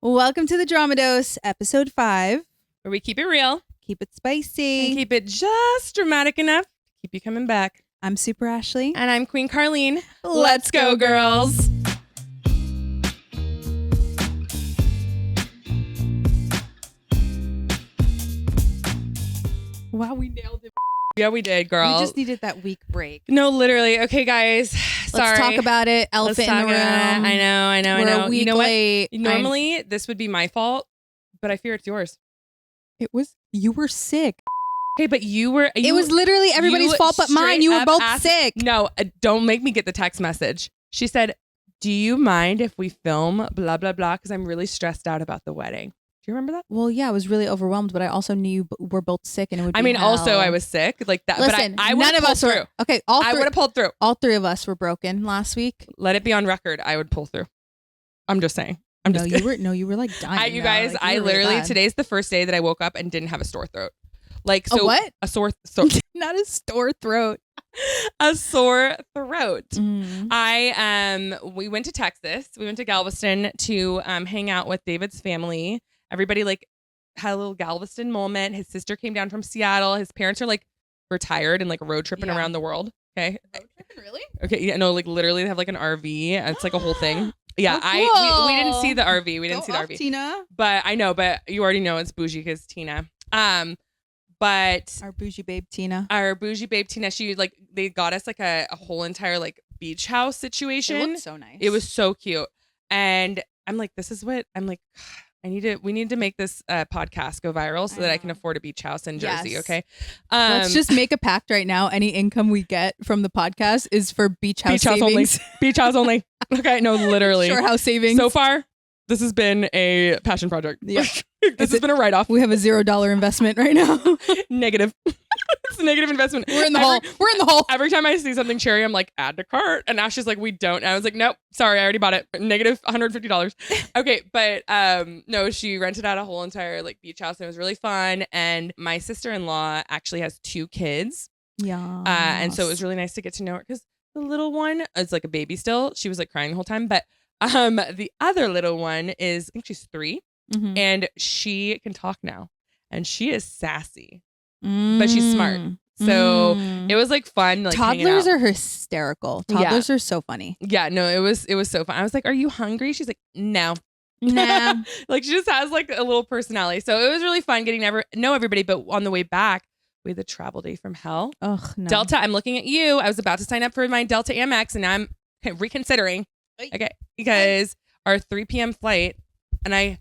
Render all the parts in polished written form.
Welcome to the Drama Dose, episode 5. Where we keep it real, Keep it spicy. and keep it just dramatic enough to keep you coming back. I'm Super Ashley. And I'm Queen Carlene. Let's go, girls. Wow, we nailed it. Yeah, we did, girl. We just needed that week break. No, literally. Okay, guys. Sorry. Let's talk about it. Elephant in the room. I know. We're a week you know late. what? Normally, this would be my fault, but I fear it's yours. You were sick. Okay, but it was literally everybody's fault but mine. You were both sick. No, don't make me get the text message. She said, "Do you mind if we film blah, blah, blah? Because I'm really stressed out about the wedding." Do you remember that? Well, yeah, I was really overwhelmed, but I also knew you were both sick, and it would be also I was sick like that. Listen, but I none of us through. were. Okay, I would have pulled through. All three of us were broken last week. Let it be on record. I would pull through. I'm just saying. You were like dying. You guys, like, I literally really today's the first day that I woke up and didn't have a sore throat. Like so, a what? A sore Not a sore throat. A sore throat. Mm. We went to Texas. We went to Galveston to hang out with David's family. Everybody like had a little Galveston moment. His sister came down from Seattle. His parents are like retired and like road tripping around the world. Okay. Road tripping, really? Okay. Yeah. No. Like literally, they have like an RV. It's like a whole thing. Yeah. Oh, cool. We didn't see the RV. We didn't see the RV. Tina. But I know. But you already know it's bougie because Tina. But our bougie babe Tina. She like they got us like a whole entire like beach house situation. It looked so nice. It was so cute. And I'm like, we need to make this podcast go viral so that I can afford a beach house in Jersey. Yes. Okay. Let's just make a pact right now. Any income we get from the podcast is for beach house savings. Beach house only. Okay. No, literally. Shore house savings. So far, this has been a passion project. Yeah. This has been a write-off. We have a $0 investment right now. Negative. It's a negative investment. We're in the hole. Every time I see something cherry, I'm like, add to cart. And Ashley's like, we don't. And I was like, nope, sorry, I already bought it. Negative $150. Okay, but no, she rented out a whole entire like beach house and it was really fun. And my sister-in-law actually has 2 kids. Yeah. And so it was really nice to get to know her because the little one is like a baby still. She was like crying the whole time. But the other little one is, I think she's 3. Mm-hmm. And she can talk now. And she is sassy. But she's smart. So it was like fun. Like toddlers are hysterical. Toddlers are so funny. Yeah, no, it was so fun. I was like, "Are you hungry?" She's like, "No." Nah. Like she just has like a little personality. So it was really fun getting to know everybody. But on the way back, we had the travel day from hell. Ugh, no. Delta, I'm looking at you. I was about to sign up for my Delta Amex and I'm reconsidering. Okay, because our 3 p.m. flight, and I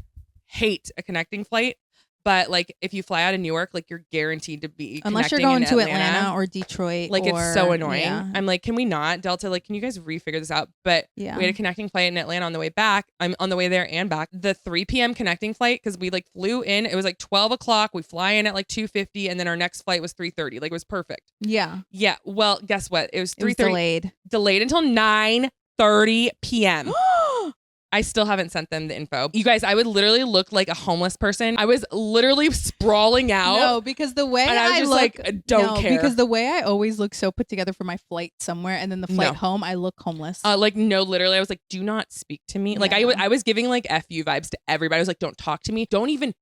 hate a connecting flight. But like if you fly out of Newark, like you're guaranteed to be unless you're going to Atlanta or Detroit. Like it's so annoying. Yeah. I'm like, can we not? Delta, like, can you guys refigure this out? But we had a connecting flight in Atlanta on the way back. I'm on the way there and back. The 3 p.m. connecting flight, because we like flew in. It was like 12 o'clock. We fly in at like 2:50, and then our next flight was 3:30. Like it was perfect. Yeah. Yeah. Well, guess what? It was 3:30. It was delayed until 9:30 p.m. I still haven't sent them the info. You guys, I would literally look like a homeless person. I was literally sprawling out. No, because the way and I was just like, don't care. Because the way I always look so put together for my flight somewhere, and then the flight home, I look homeless. Literally, I was like, do not speak to me. Like I was giving like FU vibes to everybody. I was like, don't talk to me. Don't even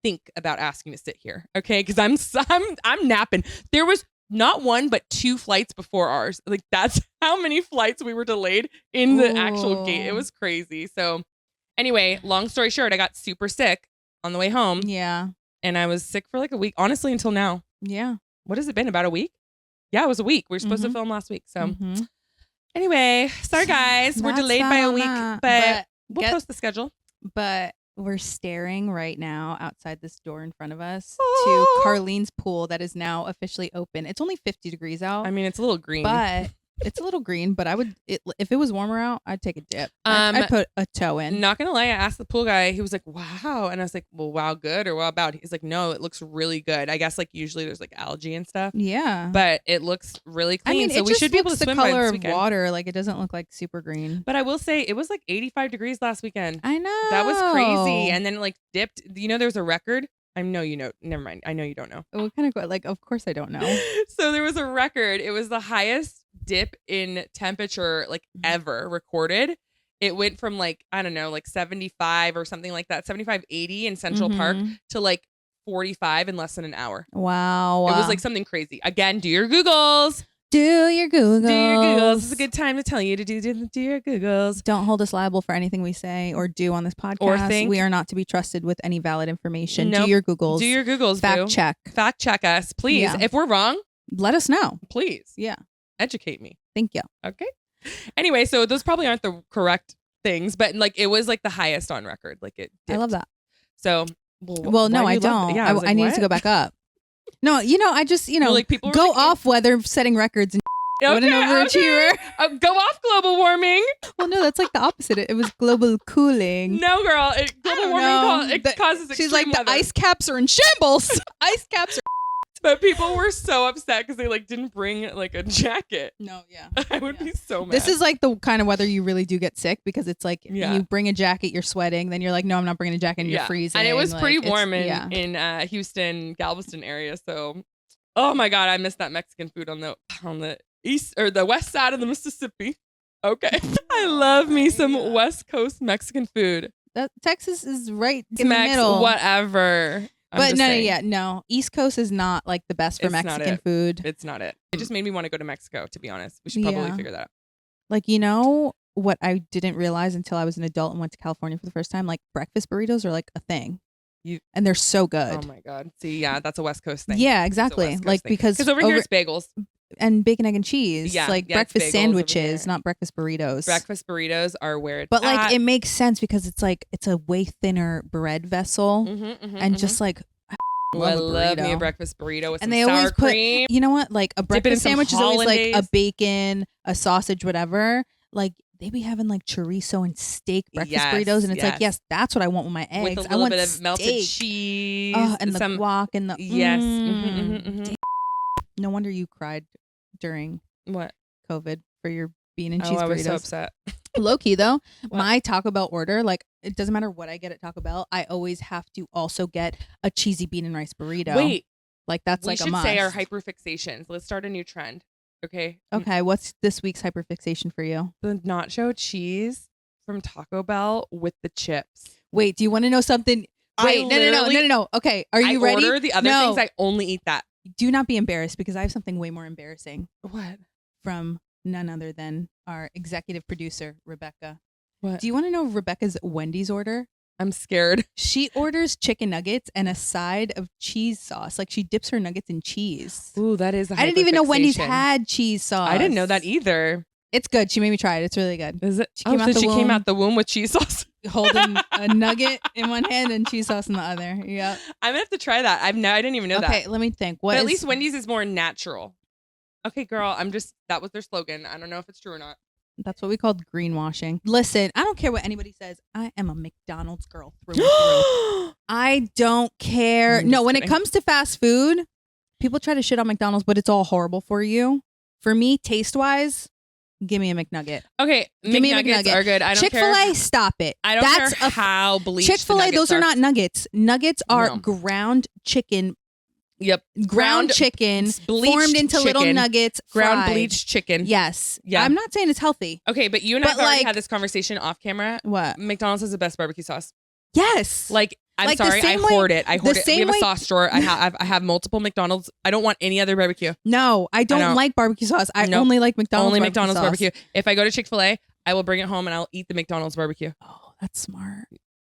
think about asking to sit here, okay? Because I'm napping. There was not 1 but 2 flights before ours. Like that's how many flights we were delayed in the actual gate. It was crazy. So anyway, long story short, I got super sick on the way home. Yeah. And I was sick for like a week, honestly, until now. Yeah. What has it been? About a week? Yeah, it was a week. We were supposed to film last week. So anyway, sorry guys. We're delayed by a week, but we'll post the schedule. But we're staring right now outside this door in front of us to Carlene's pool that is now officially open. It's only 50 degrees out. I mean, it's a little green. But it's a little green, but if it was warmer out, I'd take a dip. I'd put a toe in. Not gonna lie, I asked the pool guy. He was like, "Wow," and I was like, "Well, wow, good or wow, bad?" He's like, "No, it looks really good. I guess like usually there's like algae and stuff. Yeah, but it looks really clean. I mean, so we should be able to swim by this color of weekend. water. Like it doesn't look like super green. But I will say it was like 85 degrees last weekend. I know that was crazy. And then it like dipped. You know, there was a record. I know you know. Never mind. I know you don't know. What kind of like? Of course I don't know. So there was a record. It was the highest dip in temperature like ever recorded. it went from like, I don't know, like 75 or something like that, 75, 80 in Central Park to like 45 in less than an hour. Wow. It was like something crazy. Again, do your Googles. Do your Googles. Do your Googles. This is a good time to tell you to do your Googles. Don't hold us liable for anything we say or do on this podcast. Or think. We are not to be trusted with any valid information. Nope. Do your Googles. Do your Googles, Fact boo. check. Fact check us, please. Yeah. If we're wrong, Let us know. please. Yeah. Educate me. Thank you. Okay. Anyway, so those probably aren't the correct things, but like it was like the highest on record. Like it dipped. I love that. So, Well, no, I don't. Yeah, I needed to go back up. No, I just, like people were go like, off weather setting records and what an overachiever. Go off global warming. Well, no, that's like the opposite. It was global cooling. No, girl. Global warming causes extreme She's like, weather. the ice caps are in shambles. Ice caps are. But people were so upset because they like didn't bring like a jacket. No, yeah. I would be so mad. This is like the kind of weather you really do get sick because it's like you bring a jacket, you're sweating, then you're like, no, I'm not bringing a jacket, and you're freezing. And it was like, pretty warm in Houston, Galveston area. So, oh my God, I miss that Mexican food on the east or the west side of the Mississippi. Okay. I love me some West Coast Mexican food. Texas is right in the middle. Whatever. But no. East Coast is not like the best for Mexican food. It's not it. It just made me want to go to Mexico, to be honest. We should probably figure that out. Like, what I didn't realize until I was an adult and went to California for the first time, like breakfast burritos are like a thing. And they're so good. Oh my God. See, yeah, that's a West Coast thing. Yeah, exactly. Like because over here it's bagels. And bacon, egg, and cheese. Yeah, like breakfast sandwiches, not breakfast burritos. Breakfast burritos are where it's But like it makes sense because it's a way thinner bread vessel. And just like I love me a breakfast burrito with some they sour always cream. You know what? Like a breakfast sandwich is always like a bacon, a sausage, whatever. Like they be having like chorizo and steak breakfast burritos, and it's like, yes, that's what I want with my eggs. With a little bit of melted cheese. And the guac and the yes. No wonder you cried during COVID for your bean and cheese burritos. I was so upset. Low key though, my Taco Bell order, like it doesn't matter what I get at Taco Bell, I always have to also get a cheesy bean and rice burrito. Wait, like that's like a must. We should say our hyperfixations. Let's start a new trend. Okay. Okay. What's this week's hyperfixation for you? The nacho cheese from Taco Bell with the chips. Wait, do you want to know something? Wait, no. Okay, are you ready? I order the other things. I only eat that. Do not be embarrassed because I have something way more embarrassing. What? From none other than our executive producer, Rebecca. What? Do you want to know Rebecca's Wendy's order? I'm scared. She orders chicken nuggets and a side of cheese sauce. Like she dips her nuggets in cheese. Ooh, that is a I didn't even know Wendy's had cheese sauce. I didn't know that either. It's good. She made me try it. It's really good. Is it? She came out the womb with cheese sauce. Holding a nugget in one hand and cheese sauce in the other. Yep. I'm gonna have to try that. I didn't even know that. Okay, let me think. But at least Wendy's is more natural. Okay, girl. That was their slogan. I don't know if it's true or not. That's what we called greenwashing. Listen, I don't care what anybody says. I am a McDonald's girl through and through. I don't care. No, when it comes to fast food, people try to shit on McDonald's, but it's all horrible for you. For me, taste-wise, give me a McNugget. Okay, give me a McNuggets are good. I don't Chick-fil-A, stop it. I don't care how bleached Chick-fil-A, those are not nuggets. Nuggets are ground chicken. Yep. Ground chicken formed into little nuggets. Ground bleached chicken. Yes. Yeah. I'm not saying it's healthy. Okay, but you and I have already had this conversation off camera. What? McDonald's has the best barbecue sauce. Yes. Like, I'm sorry, I hoard it. We have a sauce drawer. I have multiple McDonald's. I don't want any other barbecue. No, I don't like barbecue sauce. I only like McDonald's. Only McDonald's barbecue. If I go to Chick-fil-A, I will bring it home and I'll eat the McDonald's barbecue. Oh, that's smart.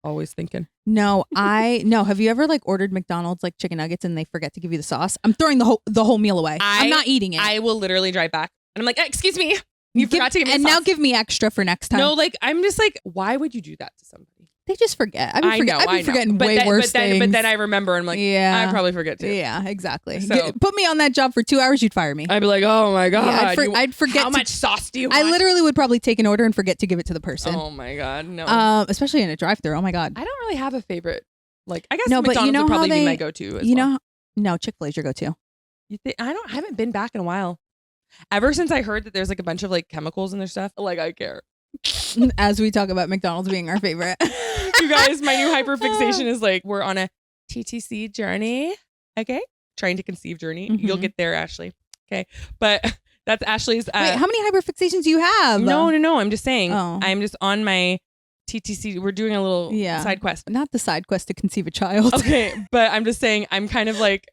Always thinking. No. Have you ever like ordered McDonald's like chicken nuggets and they forget to give you the sauce? I'm throwing the whole meal away. I'm not eating it. I will literally drive back and I'm like, excuse me, you forgot to give me the sauce. And now give me extra for next time. No, like I'm just like, why would you do that to somebody? They just forget. I've been forgetting way worse things. But then I remember and I'm like, I probably forget too. Yeah, exactly. So, put me on that job for 2 hours, you'd fire me. I'd be like, oh my God. Yeah, I'd forget. How much sauce do you want? I literally would probably take an order and forget to give it to the person. Oh my God, no. Especially in a drive-thru. Oh my God. I don't really have a favorite. Like, I guess no, McDonald's would probably be my go-to as well. No, Chick-fil-A's your go-to. I haven't been back in a while. Ever since I heard that there's like a bunch of like chemicals in their stuff, like I care. As we talk about McDonald's being our favorite. You guys, my new hyperfixation is like we're on a TTC journey. Okay. Trying to conceive journey. Mm-hmm. You'll get there, Ashley. Okay. But That's Ashley's. Wait, how many hyperfixations do you have? No. I'm just saying. Oh. I'm just on my TTC. We're doing a little side quest. Not the side quest to conceive a child. Okay, but I'm just saying I'm kind of like,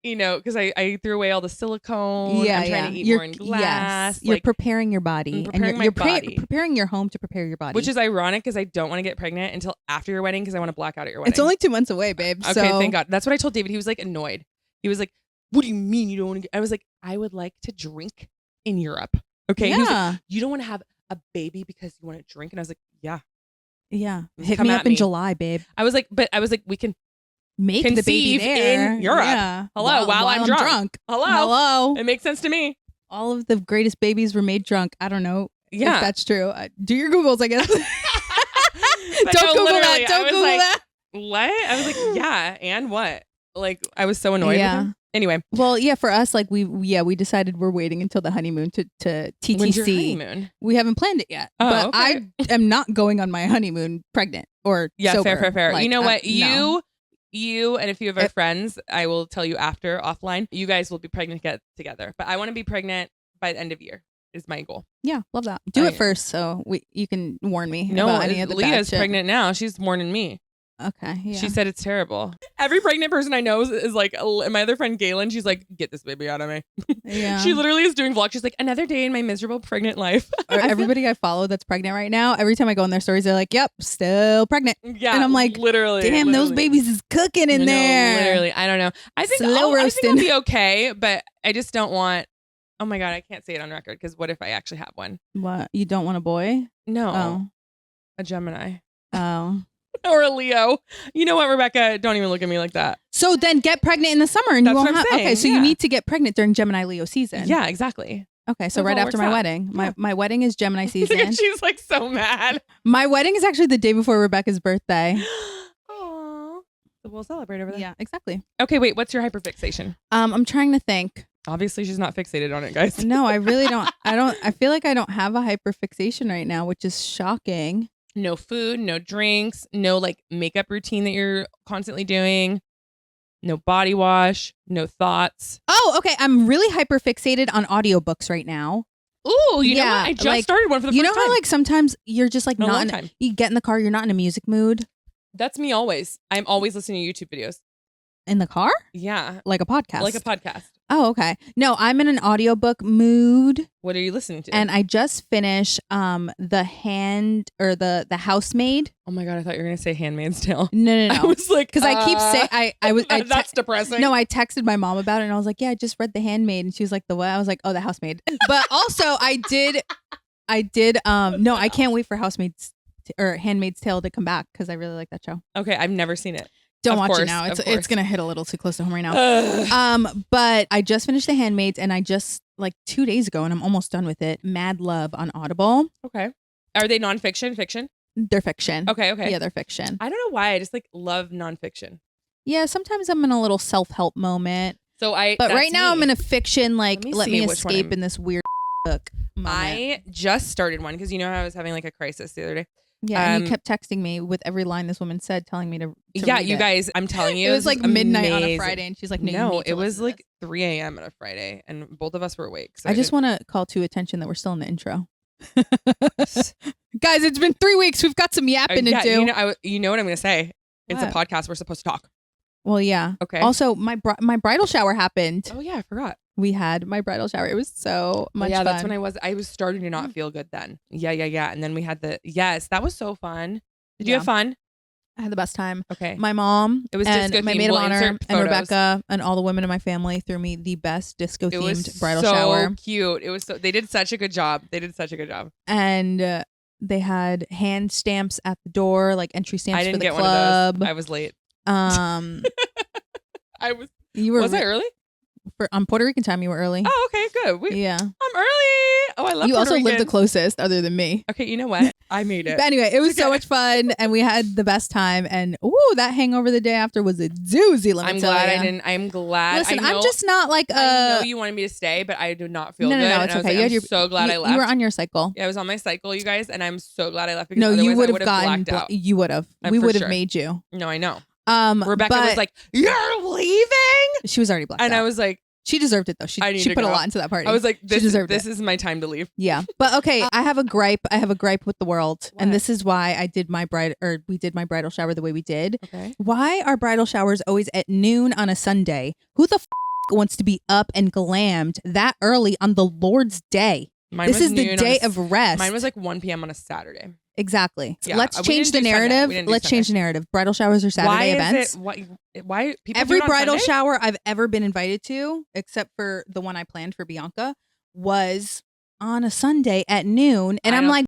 because I threw away all the silicone. I'm trying to eat more in glass. Yes. You're preparing your body. You're preparing your home to prepare your body. Which is ironic because I don't want to get pregnant until after your wedding because I want to black out at your wedding. It's only 2 months away, babe. Okay, thank God. That's what I told David. He was like annoyed. He was like, what do you mean you don't want to get? I was like, I would like to drink in Europe. Okay. Yeah. He was like, you don't want to have a baby because you want to drink? And I was like, yeah. Yeah. Hit me up in July, babe. I was like, we can make the baby there in Europe. Yeah. Hello, while I'm drunk. Hello. It makes sense to me. All of the greatest babies were made drunk. I don't know if that's true. Do your Googles, I guess. Don't Google that. Don't Google that. What? I was like, yeah, and what? Like, I was so annoyed with him. Anyway. Well, yeah, for us, like we decided we're waiting until the honeymoon to TTC. When's your honeymoon? We haven't planned it yet. Oh, but okay. I am not going on my honeymoon pregnant or sober. Fair. Like, you know what? No. You and a few of our friends, I will tell you after offline, you guys will be pregnant together. But I want to be pregnant by the end of year is my goal. Yeah, love that. Do it first so you can warn me about any of the Leah's bad shit. pregnant now. She's warning me. Okay. Yeah. She said it's terrible. Every pregnant person I know is like, my other friend Galen, she's like, get this baby out of me. Yeah. She literally is doing vlogs. She's like, another day in my miserable pregnant life. Everybody I follow that's pregnant right now, every time I go on their stories, they're like, yep, still pregnant. Yeah. And I'm like, damn, those babies is cooking in there. Literally. I don't know. I think I'll be okay, but I just don't want, oh my God, I can't say it on record because what if I actually have one? What? You don't want a boy? No. Oh. A Gemini. Oh. Or a Leo. You know what, Rebecca? Don't even look at me like that. So then get pregnant in the summer and That's you won't what I'm have. saying, Okay, so you need to get pregnant during Gemini Leo season. Yeah, exactly. Okay, so right after my wedding. My wedding is Gemini season. She's like so mad. My wedding is actually the day before Rebecca's birthday. Aww. So we'll celebrate over there. Yeah, exactly. Okay, wait, what's your hyperfixation? I'm trying to think. Obviously she's not fixated on it, guys. No, I really don't. I feel like I don't have a hyperfixation right now, which is shocking. No food, no drinks, no like makeup routine that you're constantly doing, no body wash, no thoughts. Oh, okay. I'm really hyperfixated on audiobooks right now. Ooh, you know what? I just started one for the first time. You know how like sometimes you're just like you get in the car, you're not in a music mood? That's me always. I'm always listening to YouTube videos. In the car? Yeah. Like a podcast. Like a podcast. Oh, okay. No, I'm in an audiobook mood. What are you listening to? And I just finished the Housemaid. Oh my God, I thought you were gonna say Handmaid's Tale. No. I was like, because I keep saying I was that's depressing. No, I texted my mom about it and I was like, yeah, I just read The Handmaid, and she was like, the what? I was like, oh, The Housemaid. But also I did no, I can't wait for Handmaid's Tale to come back because I really like that show. Okay, I've never seen it. Don't watch it now. It's gonna hit a little too close to home right now. But I just finished The Handmaids, and I just like 2 days ago, and I'm almost done with it. Mad Love on Audible. Okay. Are they nonfiction? Fiction? They're fiction. Okay. Yeah, they're fiction. I don't know why. I just like love nonfiction. Yeah, sometimes I'm in a little self-help moment. But right now I'm in a fiction. Like, let me escape in this weird book moment. I just started one because you know how I was having like a crisis the other day. Yeah, and you kept texting me with every line this woman said, telling me to yeah, read you guys, I'm telling you. It was like midnight on a Friday, and she's like, no, it was like 3 a.m. on a Friday, and both of us were awake. So I just want to call to attention that we're still in the intro. Guys, it's been 3 weeks. We've got some yapping to do. You know what I'm going to say? It's a podcast. We're supposed to talk. Well, yeah. Okay. Also, my bridal shower happened. Oh, yeah, I forgot. We had my bridal shower. It was so much fun. Yeah, that's when I was starting to not feel good then. Yeah. And then we had that was so fun. Did you have fun? I had the best time. Okay. My mom, it was and disco my maid of honor, and Rebecca, and all the women in my family threw me the best disco themed bridal shower. So cute. It was they did such a good job. And they had hand stamps at the door, like entry stamps for the club. I didn't get one of those. I was late. Was I early? On Puerto Rican time, you were early. Oh, okay, good. Yeah. I'm early. Oh, I love you. Puerto Also Rican. lived the closest, other than me. Okay, you know what? I made it. But anyway, it was so much fun, and we had the best time. And that hangover the day after was a doozy. I'm glad. Listen, I'm just not like I know you wanted me to stay, but I did not feel good. No, it's okay. I'm so glad I left. You were on your cycle. Yeah, I was on my cycle, you guys, and I'm so glad I left because no, you would have gotten blacked out. You would have. We would have made you. No, I know. Rebecca was like, "You're leaving." She was already blacked out. And I was like, She deserved it though. She put a lot into that party. I was like, this is my time to leave. Yeah. But okay, I have a gripe. I have a gripe with the world. What? And this is why we did my bridal shower the way we did. Okay. Why are bridal showers always at noon on a Sunday? Who the wants to be up and glammed that early on the Lord's day? This is the day of rest. Mine was like 1 p.m. on a Saturday. Exactly. Yeah, let's change the narrative. Let's change the narrative. Bridal showers are Saturday events. Why people every do it on bridal Sunday? shower I've ever been invited to, except for the one I planned for Bianca, was on a Sunday at noon. And I'm like,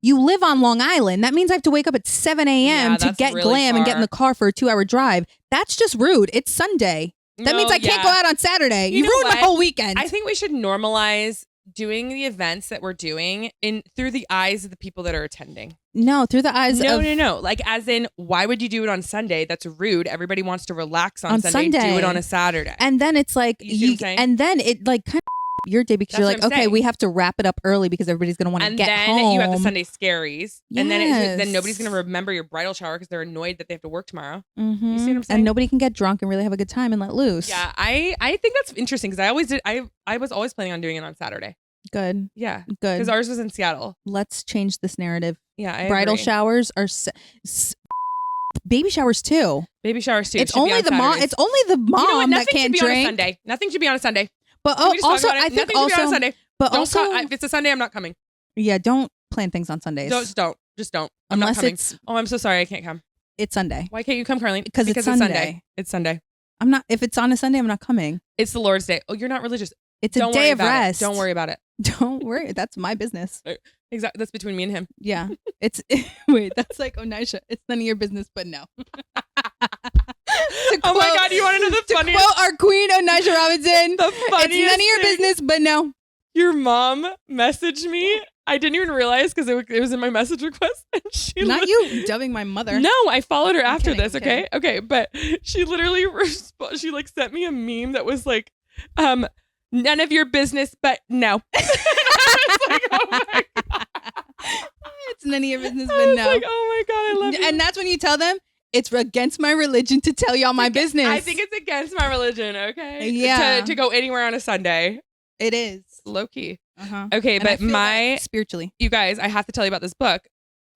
you live on Long Island. That means I have to wake up at 7 a.m. to get really glam and get in the car for a 2-hour drive. That's just rude. It's Sunday. That means I can't go out on Saturday. You ruined my whole weekend. I think we should normalize doing the events that we're doing through the eyes of the people that are attending. No, through the eyes of... No. Like, as in, why would you do it on Sunday? That's rude. Everybody wants to relax on Sunday. Do it on a Saturday. And then it's like... and then it like kind of your day because you're like, okay, we have to wrap it up early because everybody's going to want to get home. And then you have the Sunday scaries. Yes. And then nobody's going to remember your bridal shower because they're annoyed that they have to work tomorrow. Mm-hmm. You see what I'm saying? And nobody can get drunk and really have a good time and let loose. Yeah, I think that's interesting because I always did. I was always planning on doing it on Saturday. Good. Yeah. Good. Because ours was in Seattle. Let's change this narrative. Yeah, I Bridal agree. showers are baby showers too. Baby showers too. It's only the mom. It's only the mom that can't drink. On a Sunday. Nothing should be on a Sunday. But also, I think nothing also should be on a Sunday. But also, if it's a Sunday, I'm not coming. Yeah, don't plan things on Sundays. Just don't. I'm not coming. I'm so sorry. I can't come. It's Sunday. Why can't you come, Carlene? Because it's Sunday. It's Sunday. I'm not. If it's on a Sunday, I'm not coming. It's the Lord's Day. Oh, you're not religious. It's a day of rest. Don't worry about it. Don't worry. That's my business. Exactly. That's between me and him. Yeah. It's wait. That's like Onisha. It's none of your business, but no. Oh my God! You want to know the funniest? Quote our queen, Onisha Robinson. The funniest. It's none of your business, but no. Your mom messaged me. I didn't even realize because it was in my message request, and she not you dubbing my mother. No, I followed her after this. Okay, but she literally she like sent me a meme that was like, none of your business, but no. I was like, oh my God. It's none of your business, but no. Like, oh my God, I love you. And that's when you tell them it's against my religion to tell y'all my business. I think it's against my religion. Okay, yeah, to go anywhere on a Sunday. It is low key. Uh-huh. Okay, and but spiritually, you guys, I have to tell you about this book.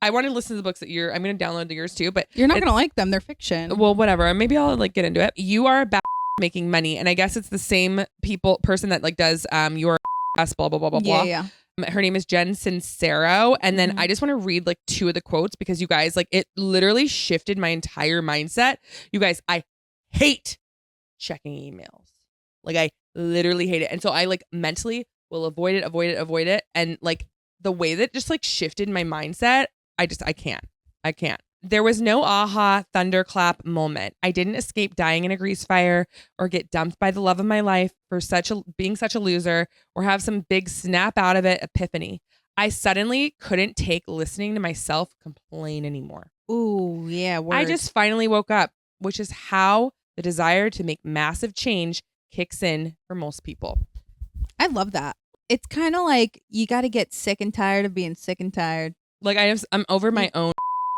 I want to listen to the books that I'm going to download yours too, but you're not going to like them. They're fiction. Well, whatever. Maybe I'll like get into it. You are about making money, and I guess it's the same person that like does your blah blah blah blah blah. Yeah. Her name is Jen Sincero, and then I just want to read like 2 of the quotes because you guys, like, it literally shifted my entire mindset. You guys, I hate checking emails. Like, I literally hate it, and so I like mentally will avoid it, and like the way that just like shifted my mindset, I can't. There was no aha thunderclap moment. I didn't escape dying in a grease fire or get dumped by the love of my life for being such a loser or have some big snap out of it epiphany. I suddenly couldn't take listening to myself complain anymore. Ooh, yeah. Word. I just finally woke up, which is how the desire to make massive change kicks in for most people. I love that. It's kind of like you got to get sick and tired of being sick and tired. Like I'm over my own.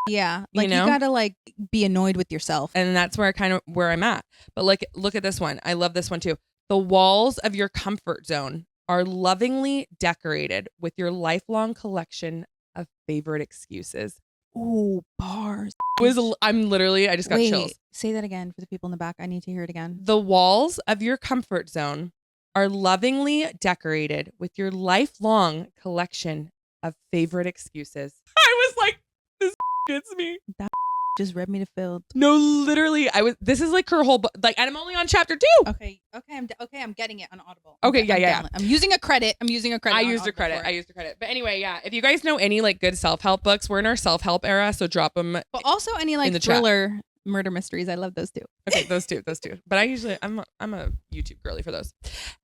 Yeah, like you gotta like be annoyed with yourself, and that's where I'm at. But like, look at this one. I love this one too. The walls of your comfort zone are lovingly decorated with your lifelong collection of favorite excuses. Ooh, bars. I just got chills. Say that again for the people in the back. I need to hear it again. The walls of your comfort zone are lovingly decorated with your lifelong collection of favorite excuses. I was like, this gets me. That just read me to filth. No, literally, this is like her whole book. Like, and I'm only on chapter 2. Okay, I'm getting it on Audible. Okay, yeah. I'm using a credit. I used a credit. But anyway, yeah. If you guys know any like good self-help books, we're in our self-help era, so drop them. But also any like thriller murder mysteries. I love those too. Okay, those two. But I'm a YouTube girly for those.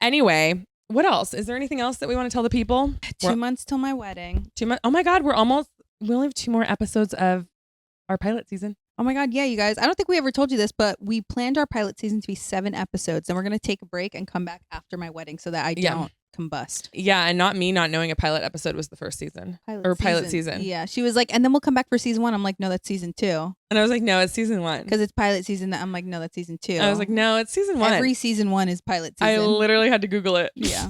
Anyway, what else? Is there anything else that we want to tell the people? 2 months till my wedding. 2 months. Oh my God, we only have 2 more episodes of our pilot season. Oh my God. Yeah, you guys. I don't think we ever told you this, but we planned our pilot season to be 7 episodes, and we're going to take a break and come back after my wedding so that I don't combust. Yeah, and not me not knowing a pilot episode was the first season. Pilot season. Yeah, she was like, and then we'll come back for season 1. I'm like, no, that's season 2. And I was like, no, it's season 1. Because it's pilot season. I'm like, no, that's season 2. I was like, no, it's season 1. Every season 1 is pilot season. I literally had to Google it. Yeah,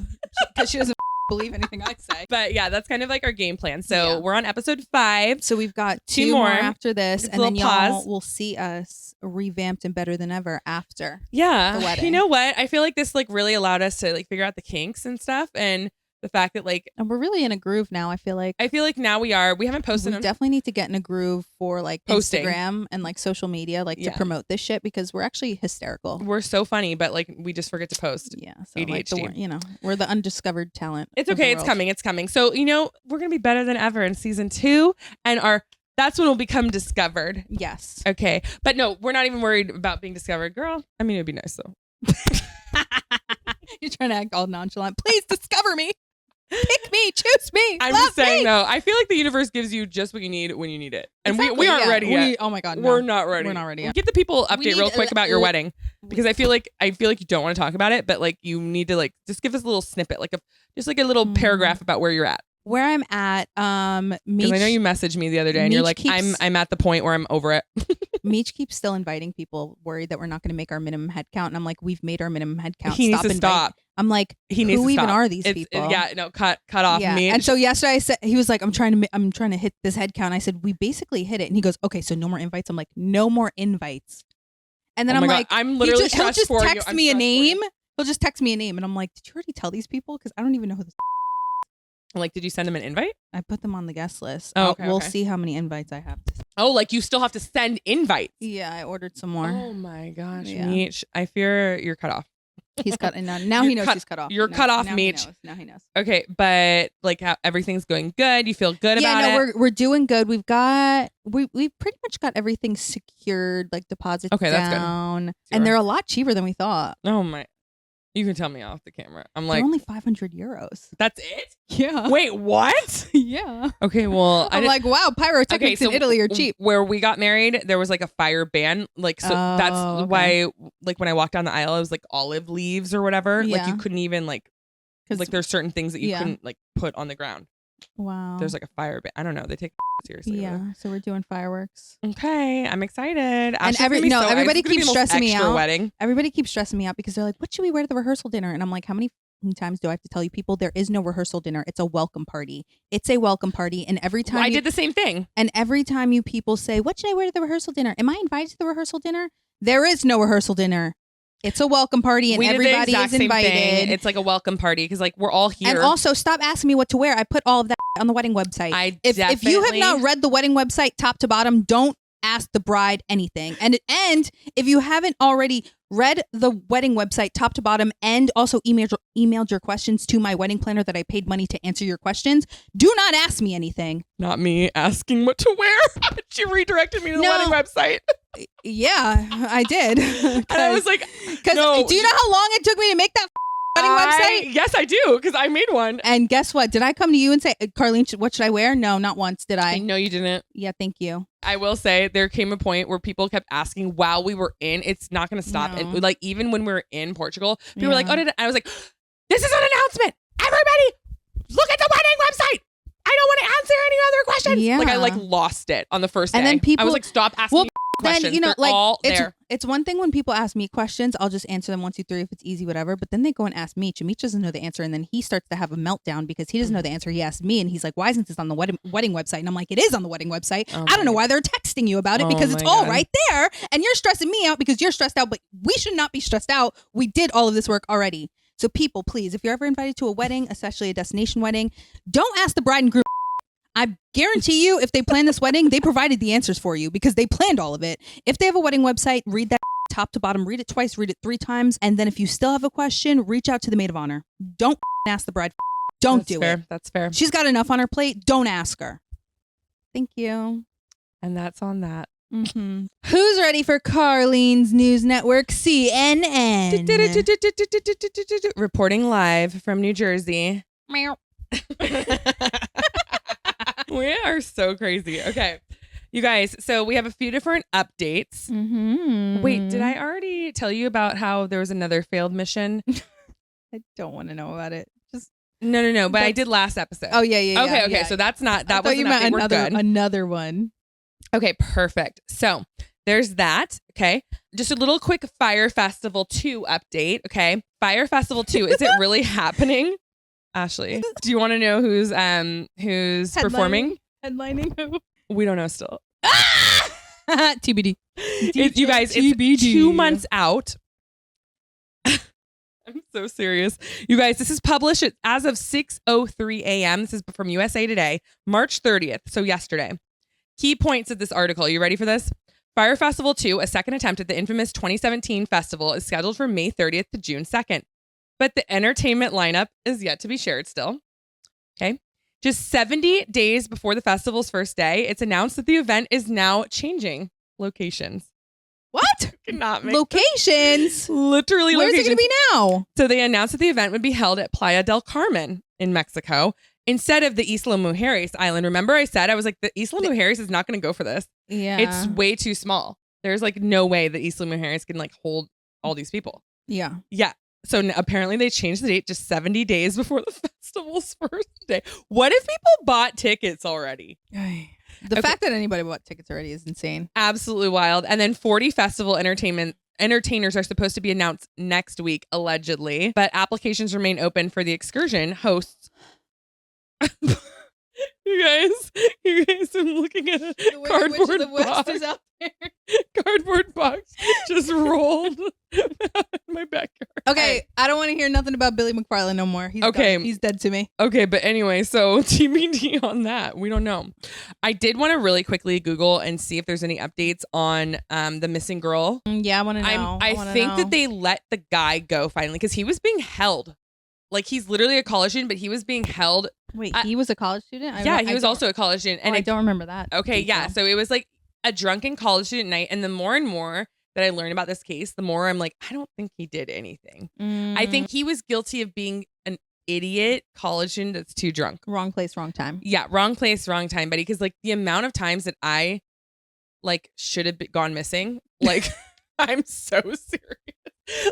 because she doesn't believe anything I say. But yeah, that's kind of like our game plan. So we're on episode 5. So we've got 2 more after this, It's and then pause. y'all will see us revamped and better than ever after. Yeah, the wedding. You know what? I feel like this like really allowed us to like figure out the kinks and stuff, and the fact that like, and we're really in a groove now. I feel like now we haven't posted. We definitely need to get in a groove for like posting. Instagram and like social media, like to promote this shit, because we're actually hysterical. We're so funny, but like we just forget to post. Yeah, so ADHD. Like we're the undiscovered talent. It's okay. It's coming. It's coming. So we're gonna be better than ever in season 2, and that's when we'll become discovered. Yes. Okay. But no, we're not even worried about being discovered, girl. I mean, it'd be nice though. You're trying to act all nonchalant. Please discover me. Pick me, choose me. I'm just saying, though, I feel like the universe gives you just what you need when you need it. And we aren't ready yet. Oh my God. No. We're not ready. We're not ready yet. Get the people update real quick about your wedding, because I feel like you don't want to talk about it, but like you need to like just give us a little snippet, like just like a little paragraph about where you're at. Where I'm at, because I know you messaged me the other day and you're like, I'm at the point where I'm over it. Meech keeps still inviting people, worried that we're not going to make our minimum head count. And I'm like, we've made our minimum head count. He needs to stop. I'm like, who even are these people? Cut off Meech. And so yesterday I said, he was like, I'm trying to hit this head count. I said, we basically hit it. And he goes, okay, so no more invites. I'm like, no more invites. And then I'm like, I'm literally he'll just text me a name. He'll just text me a name. And I'm like, did you already tell these people? Because I don't even know who this. Like, did you send them an invite? I put them on the guest list. Oh, okay, we'll see how many invites I have. Oh, like you still have to send invites? Yeah, I ordered some more. Oh my gosh, Meech. I fear you're cut off. He's cut. Now he knows he's cut off. You're cut off, Meech. Now he knows. Okay, but like how everything's going good. You feel good about it? Yeah, we're doing good. We've pretty much got everything secured, like deposits down. That's good. And they're a lot cheaper than we thought. Oh my. You can tell me off the camera. I'm like, they're only 500 euros. That's it? Yeah. Wait, what? Yeah. Okay, well, I'm like, wow, pyrotechnics in Italy are cheap. Where we got married, there was like a fire ban. Like, so that's why, like, when I walked down the aisle, it was like olive leaves or whatever. Yeah. Like, you couldn't even like there's certain things that you couldn't like put on the ground. Wow. There's like a fire ban. I don't know. They take it seriously. Yeah. So we're doing fireworks. Okay. I'm excited. And everybody keeps stressing me out. Wedding. Everybody keeps stressing me out because they're like, what should we wear to the rehearsal dinner? And I'm like, how many times do I have to tell you people there is no rehearsal dinner? It's a welcome party. It's a welcome party. And every time I did the same thing. And every time you people say, what should I wear to the rehearsal dinner? Am I invited to the rehearsal dinner? There is no rehearsal dinner. It's a welcome party and everybody is invited. It's like a welcome party because like we're all here. And also stop asking me what to wear. I put all of that on the wedding website. If you have not read the wedding website top to bottom, don't ask the bride anything. And if you haven't already read the wedding website top to bottom and also emailed your questions to my wedding planner that I paid money to answer your questions, do not ask me anything. Not me asking what to wear. She redirected me to the wedding website. Yeah, I did. And I was like, no. Do you know how long it took me to make that wedding website? Yes, I do, because I made one. And guess what? Did I come to you and say, Carlene, what should I wear? No, not once, did I? No, you didn't. Yeah, thank you. I will say there came a point where people kept asking while we were in. It's not going to stop. No. And like even when we were in Portugal, people were like, "Oh, I was like, this is an announcement. Everybody, look at the wedding website. I don't want to answer any other questions." Yeah. Like I like lost it on the first day. And then people, I was like, "Stop asking me questions." Then, They're all there. It's one thing when people ask me questions, I'll just answer them 1, 2, 3 if it's easy, whatever. But then they go and ask Meech, and Meech doesn't know the answer, and then he starts to have a meltdown because he doesn't know the answer. He asked me, and he's like, "Why isn't this on the wedding website?" And I'm like, "It is on the wedding website. I don't know why they're texting you about it because it's all right there, and you're stressing me out because you're stressed out. But we should not be stressed out. We did all of this work already. So people, please, if you're ever invited to a wedding, especially a destination wedding, don't ask the bride and groom. I guarantee you, if they plan this wedding, they provided the answers for you because they planned all of it. If they have a wedding website, read that top to bottom, read it twice, read it 3 times. And then if you still have a question, reach out to the maid of honor. Don't ask the bride. Don't do it. That's fair. She's got enough on her plate. Don't ask her. Thank you. And that's on that. Mm-hmm. Who's ready for Carlene's News Network, CNN? Reporting live from New Jersey. Meow. We are so crazy. Okay. You guys, so we have a few different updates. Mm-hmm. Wait, did I already tell you about how there was another failed mission? I don't want to know about it. Just No. But I did last episode. Oh yeah. Okay. Yeah. So that's not. That was was another one. Okay, perfect. So there's that. Okay. Just a little quick Fire Festival 2 update. Okay. Fire Festival 2. Is it really happening? Ashley, do you want to know who's performing? Headlining who? We don't know still. TBD. You guys, it's 2 months out. I'm so serious. You guys, this is published as of 6:03 a.m. This is from USA Today, March 30th. So yesterday. Key points of this article. You ready for this? Fire Festival 2, a second attempt at the infamous 2017 festival, is scheduled for May 30th to June 2nd. But the entertainment lineup is yet to be shared still. Okay. Just 70 days before the festival's first day, it's announced that the event is now changing locations. What? Cannot make locations? Literally Where's locations. it going to be now? So they announced that the event would be held at Playa del Carmen in Mexico instead of the Isla Mujeres island. Remember I said, I was like, the Isla Mujeres is not going to go for this. Yeah. It's way too small. There's like no way that Isla Mujeres can like hold all these people. Yeah. Yeah. So apparently they changed the date just 70 days before the festival's first day. What if people bought tickets already? The fact that anybody bought tickets already is insane. Absolutely wild. And then 40 festival entertainers are supposed to be announced next week, allegedly. But applications remain open for the excursion hosts. You guys, I'm looking at a cardboard box. Is out there. Cardboard box just rolled in my backyard. Okay, I don't want to hear nothing about Billy McFarland no more. He's okay. Done. He's dead to me. Okay, but anyway, so TBD on that. We don't know. I did want to really quickly Google and see if there's any updates on the missing girl. Yeah, I want to know. I think that they let the guy go finally because he was being held. Like he's literally a college student, but he was being held. Wait, he was a college student? He was also a college student. And I don't remember that. Okay, yeah. So it was like a drunken college student night. And the more and more that I learn about this case, the more I'm like, I don't think he did anything. I think he was guilty of being an idiot college student that's too drunk. Wrong place, wrong time. Yeah, wrong place, wrong time, buddy. Because like the amount of times that I like should have gone missing, like I'm so serious.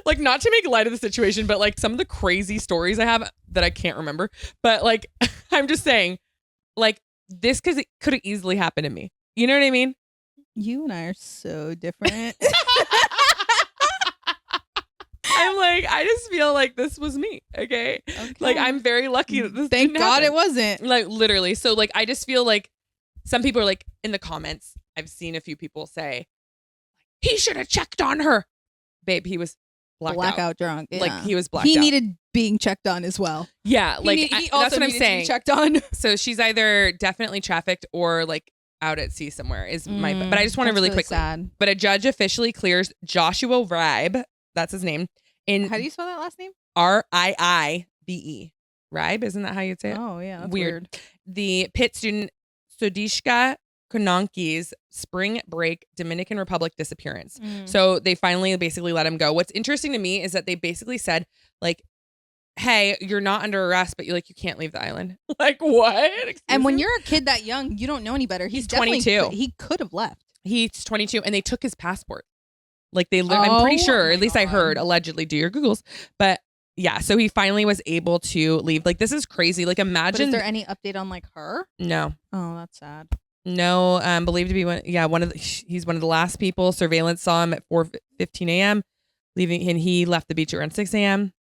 Like not to make light of the situation, but like some of the crazy stories I have that I can't remember. But like I'm just saying, like this because it could have easily happened to me. You know what I mean? You and I are so different. I'm like, I just feel like this was me. Okay. Like I'm very lucky that this. Thank God happen. it wasn't. Like literally. So like I just feel like some people are like in the comments. I've seen a few people say he should have checked on her. Babe, he was blackout drunk. Yeah. Like he was blacked He out. needed being checked on as well. Yeah, like he that's what I'm saying. Checked on. So she's either definitely trafficked or like out at sea somewhere. Is my. But I just want to really quickly. Sad. But a judge officially clears Joshua Ribe. That's his name. How do you spell that last name? Riibe. Ribe, isn't that how you'd say it? Oh yeah, that's weird. The Pitt student Sodishka Konanki's spring break Dominican Republic disappearance. So they finally basically let him go. What's interesting to me is that they basically said like, hey, you're not under arrest, but you can't leave the island. Like what? And when you're a kid that young, you don't know any better. He's 22. He could have left. He's 22 and they took his passport. Like I'm pretty sure, at least I heard, allegedly, do your Googles. But yeah, so he finally was able to leave. Like this is crazy. Like imagine. But is there any update on like her? No. Oh, that's sad. No, believed to be he's one of the last people. Surveillance saw him at 4:15 a.m. leaving, and he left the beach around 6 a.m.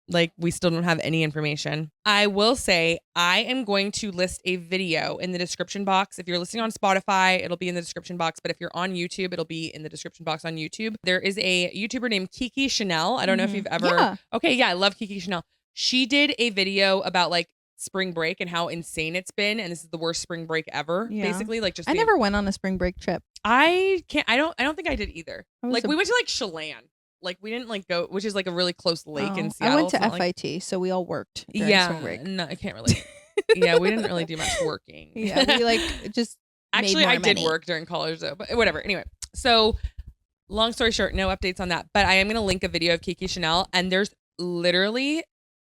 Like we still don't have any information. I will say I am going to list a video in the description box. If you're listening on Spotify, it'll be in the description box. But if you're on YouTube, it'll be in the description box on YouTube. There is a YouTuber named Kiki Chanel. I don't know if you've ever. Yeah. Okay, yeah, I love Kiki Chanel. She did a video about like spring break and how insane it's been, and this is the worst spring break ever. Yeah. Basically, like just I never went on a spring break trip. I don't think I did either. Like we went to like Chelan. Like we didn't like go, which is like a really close lake in Seattle. I went to FIT, so we all worked during spring break. No, I can't really. Yeah, we didn't really do much working. Yeah, we like just actually made more I did money. work during college though, but whatever. Anyway, so long story short, no updates on that. But I am gonna link a video of Kiki Chanel, and there's literally,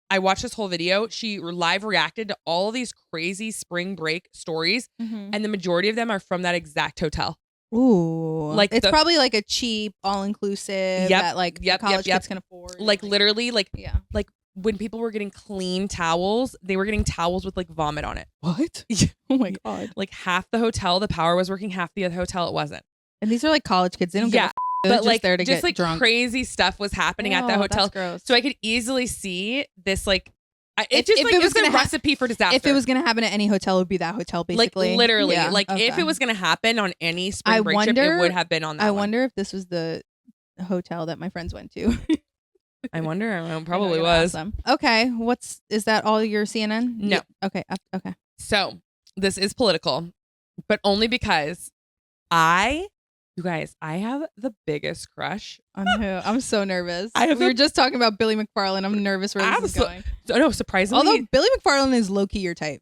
I watched this whole video. She live reacted to all of these crazy spring break stories, and the majority of them are from that exact hotel. Ooh, like it's probably like a cheap, all inclusive that like college kids can afford. Like literally, like when people were getting clean towels, they were getting towels with like vomit on it. What? Oh my God. Like half the hotel, the power was working, half the other hotel it wasn't. And these are like college kids. They don't get but like there to get like drunk. crazy stuff was happening at that hotel. That's gross. So I could easily see this like if it was gonna a recipe for disaster. If it was going to happen at any hotel, it would be that hotel, basically. Like literally. Yeah, like if it was going to happen on any spring break trip, it would have been on that I one. wonder if this was the hotel that my friends went to. I wonder. It probably was. Okay. Is that all your CNN? No. Okay. Okay. So this is political, but only because you guys, I have the biggest crush on who? I'm so nervous. We were just talking about Billy McFarland. I'm nervous where this is going. No, surprisingly. Although Billy McFarland is low-key your type.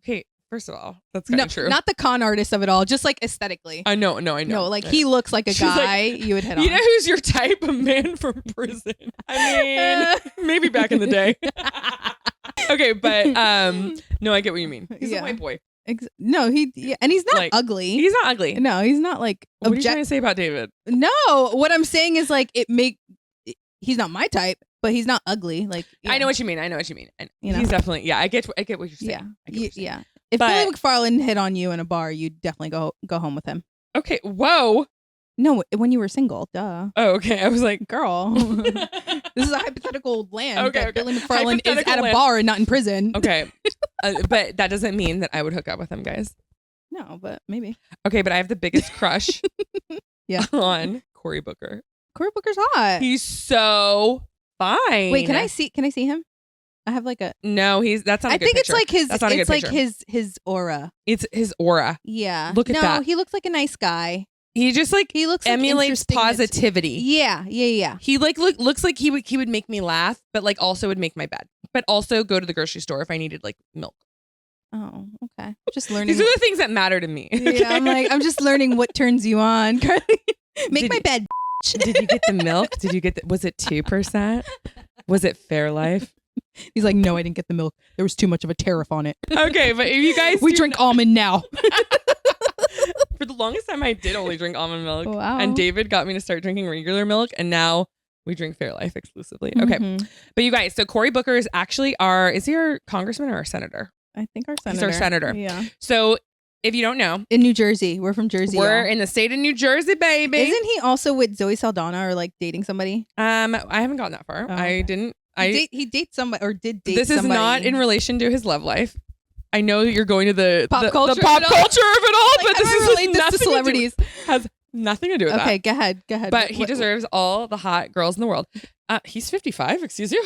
Okay, first of all, that's kind of true. Not the con artist of it all, just like aesthetically. I know. No, like he looks like a guy you would hit on. You know who's your type? A man from prison. I mean, maybe back in the day. Okay, but no, I get what you mean. He's a white boy. No, and he's not ugly. He's not ugly. No, he's not like. What are you trying to say about David? No, what I'm saying is like he's not my type, but he's not ugly. Like I know what you mean. He's definitely I get what you're saying. Yeah. If Billy McFarland hit on you in a bar, you'd definitely go home with him. Okay. Whoa. No, when you were single, duh. Oh, okay. I was like, girl, this is a hypothetical land. Okay. Billy McFarland is at a bar and not in prison. Okay. But that doesn't mean that I would hook up with him, guys. No, but maybe. Okay, but I have the biggest crush yeah. on Cory Booker. Cory Booker's hot. He's so fine. Wait, can I see him? I have like a No, that's not a good picture. I think it's like his that's not a good like picture. his aura. It's his aura. Yeah. Look at that. No, he looks like a nice guy. He just like he looks emulates like positivity. Yeah. He like looks like he would make me laugh, but like also would make my bed. But also go to the grocery store if I needed like milk. Oh, okay. Just learning. These are the things that matter to me. Okay? Yeah, I'm just learning what turns you on. Make my bed. Did you get the milk? Was it 2%? Was it Fairlife? He's like, no, I didn't get the milk. There was too much of a tariff on it. Okay, but if you guys we drink almond now. For the longest time, I did only drink almond milk. Wow. And David got me to start drinking regular milk, and now we drink Fairlife exclusively. Okay. Mm-hmm. But you guys, so Cory Booker is actually is he our congressman or our senator? I think our senator. He's our senator. Yeah. So if you don't know. In New Jersey. We're from Jersey. We're in the state of New Jersey, baby. Isn't he also with Zoe Saldana or like dating somebody? I haven't gotten that far. Oh, okay. I didn't. He dates somebody or did date This somebody. is not in relation to his love life. I know that you're going to the pop culture of it all, like, but this is relate this to celebrities. Has nothing to do with that. Okay, go ahead. But he deserves all the hot girls in the world. He's 55, excuse you.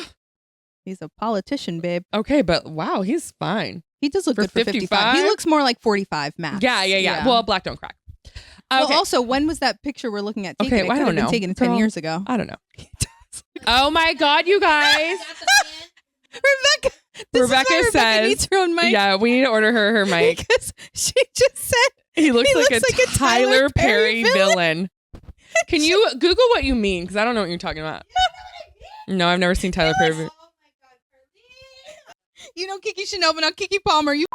He's a politician, babe. Okay, but wow, he's fine. He does look good for 55. He looks more like 45 max. Yeah. Well, black don't crack. Well, also, when was that picture we're looking at taken? Okay, well, I don't know. Taken 10 years ago. I don't know. Oh my God, you guys. Rebecca says, needs her own mic. Yeah, we need to order her mic. Because she just said he looks like a Tyler Perry villain. Can you Google what you mean? Because I don't know what you're talking about. No, I've never seen Tyler Perry. Oh my God, Carlene. You know Kiki Chanel, but not Kiki Palmer. You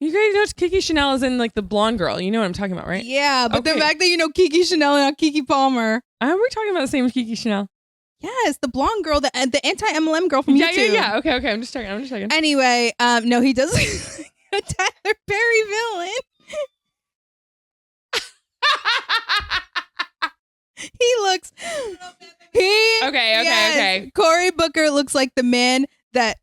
guys know Kiki Chanel is in like the blonde girl. You know what I'm talking about, right? Yeah, but the fact that you know Kiki Chanel and not Kiki Palmer. Are we talking about the same Kiki Chanel? Yes, the blonde girl, the anti-MLM girl from YouTube. Yeah. Okay. I'm just checking. Anyway, no, he does look like a Tyler Perry villain. Okay. Cory Booker looks like the man that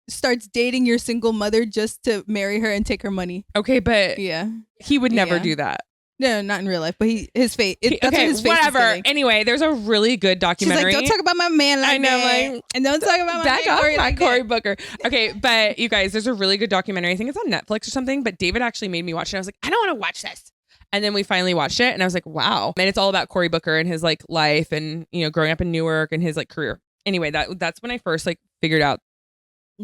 starts dating your single mother just to marry her and take her money. Okay, but yeah, he would never do that. No, not in real life, but his face. That's what his face whatever. Is anyway, there's a really good documentary. She's like, don't talk about my man like that. And don't talk about my Cory Booker. Okay, but you guys, there's a really good documentary. I think it's on Netflix or something, but David actually made me watch it. I was like, I don't want to watch this. And then we finally watched it and I was like, wow. And it's all about Cory Booker and his like life and, you know, growing up in Newark and his like career. Anyway, that's when I first like figured out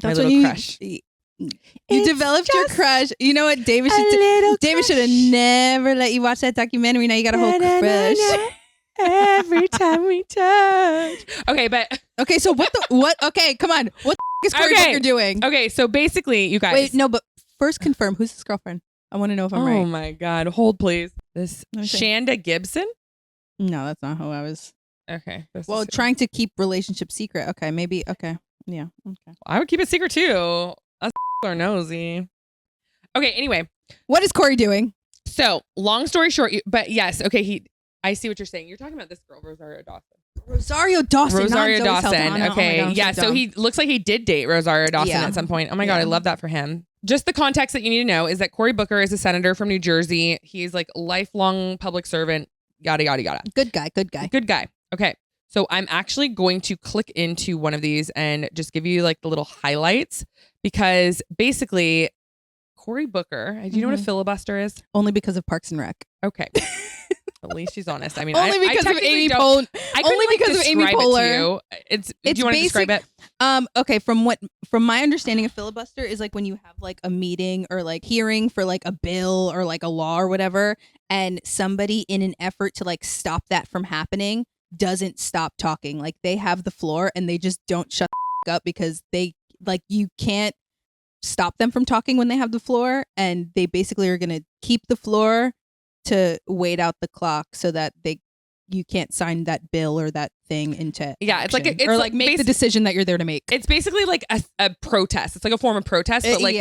my little crush. You developed your crush. You know what? David should have never let you watch that documentary. Now you got a whole crush. Every time we touch. Okay, so what? Okay, come on. What the is Cory Booker doing? Okay, so basically, you guys. Wait, no, but first confirm who's his girlfriend. I want to know if I'm right. Oh my God, hold please. This Shanda Gibson? No, that's not who I was. Okay. Well, trying to keep relationship secret. Okay, maybe. Okay. Yeah. Okay. I would keep it secret too. Us are nosy. Okay. Anyway, what is Cory doing? So long story short, but yes. Okay. I see what you're saying. You're talking about this girl, Rosario Dawson. Rosario Dawson. Okay. Oh yeah. So he looks like he did date Rosario Dawson at some point. Oh my God. I love that for him. Just the context that you need to know is that Cory Booker is a senator from New Jersey. He's like lifelong public servant, yada, yada, yada. Good guy. Okay. So I'm actually going to click into one of these and just give you like the little highlights because basically Cory Booker, do you know what a filibuster is? Only because of Parks and Rec. Okay. At least she's honest. I mean, only because of Amy Poehler. Only because of Amy Poehler. Do you want to describe it? Okay. From my understanding of filibuster is like when you have like a meeting or like hearing for like a bill or like a law or whatever, and somebody in an effort to like stop that from happening doesn't stop talking. Like they have the floor and they just don't shut the up because they like you can't stop them from talking when they have the floor, and they basically are going to keep the floor to wait out the clock so that you can't sign that bill or that thing into it's action. like or like make the decision that you're there to make. It's basically like a protest. It's like a form of protest, but like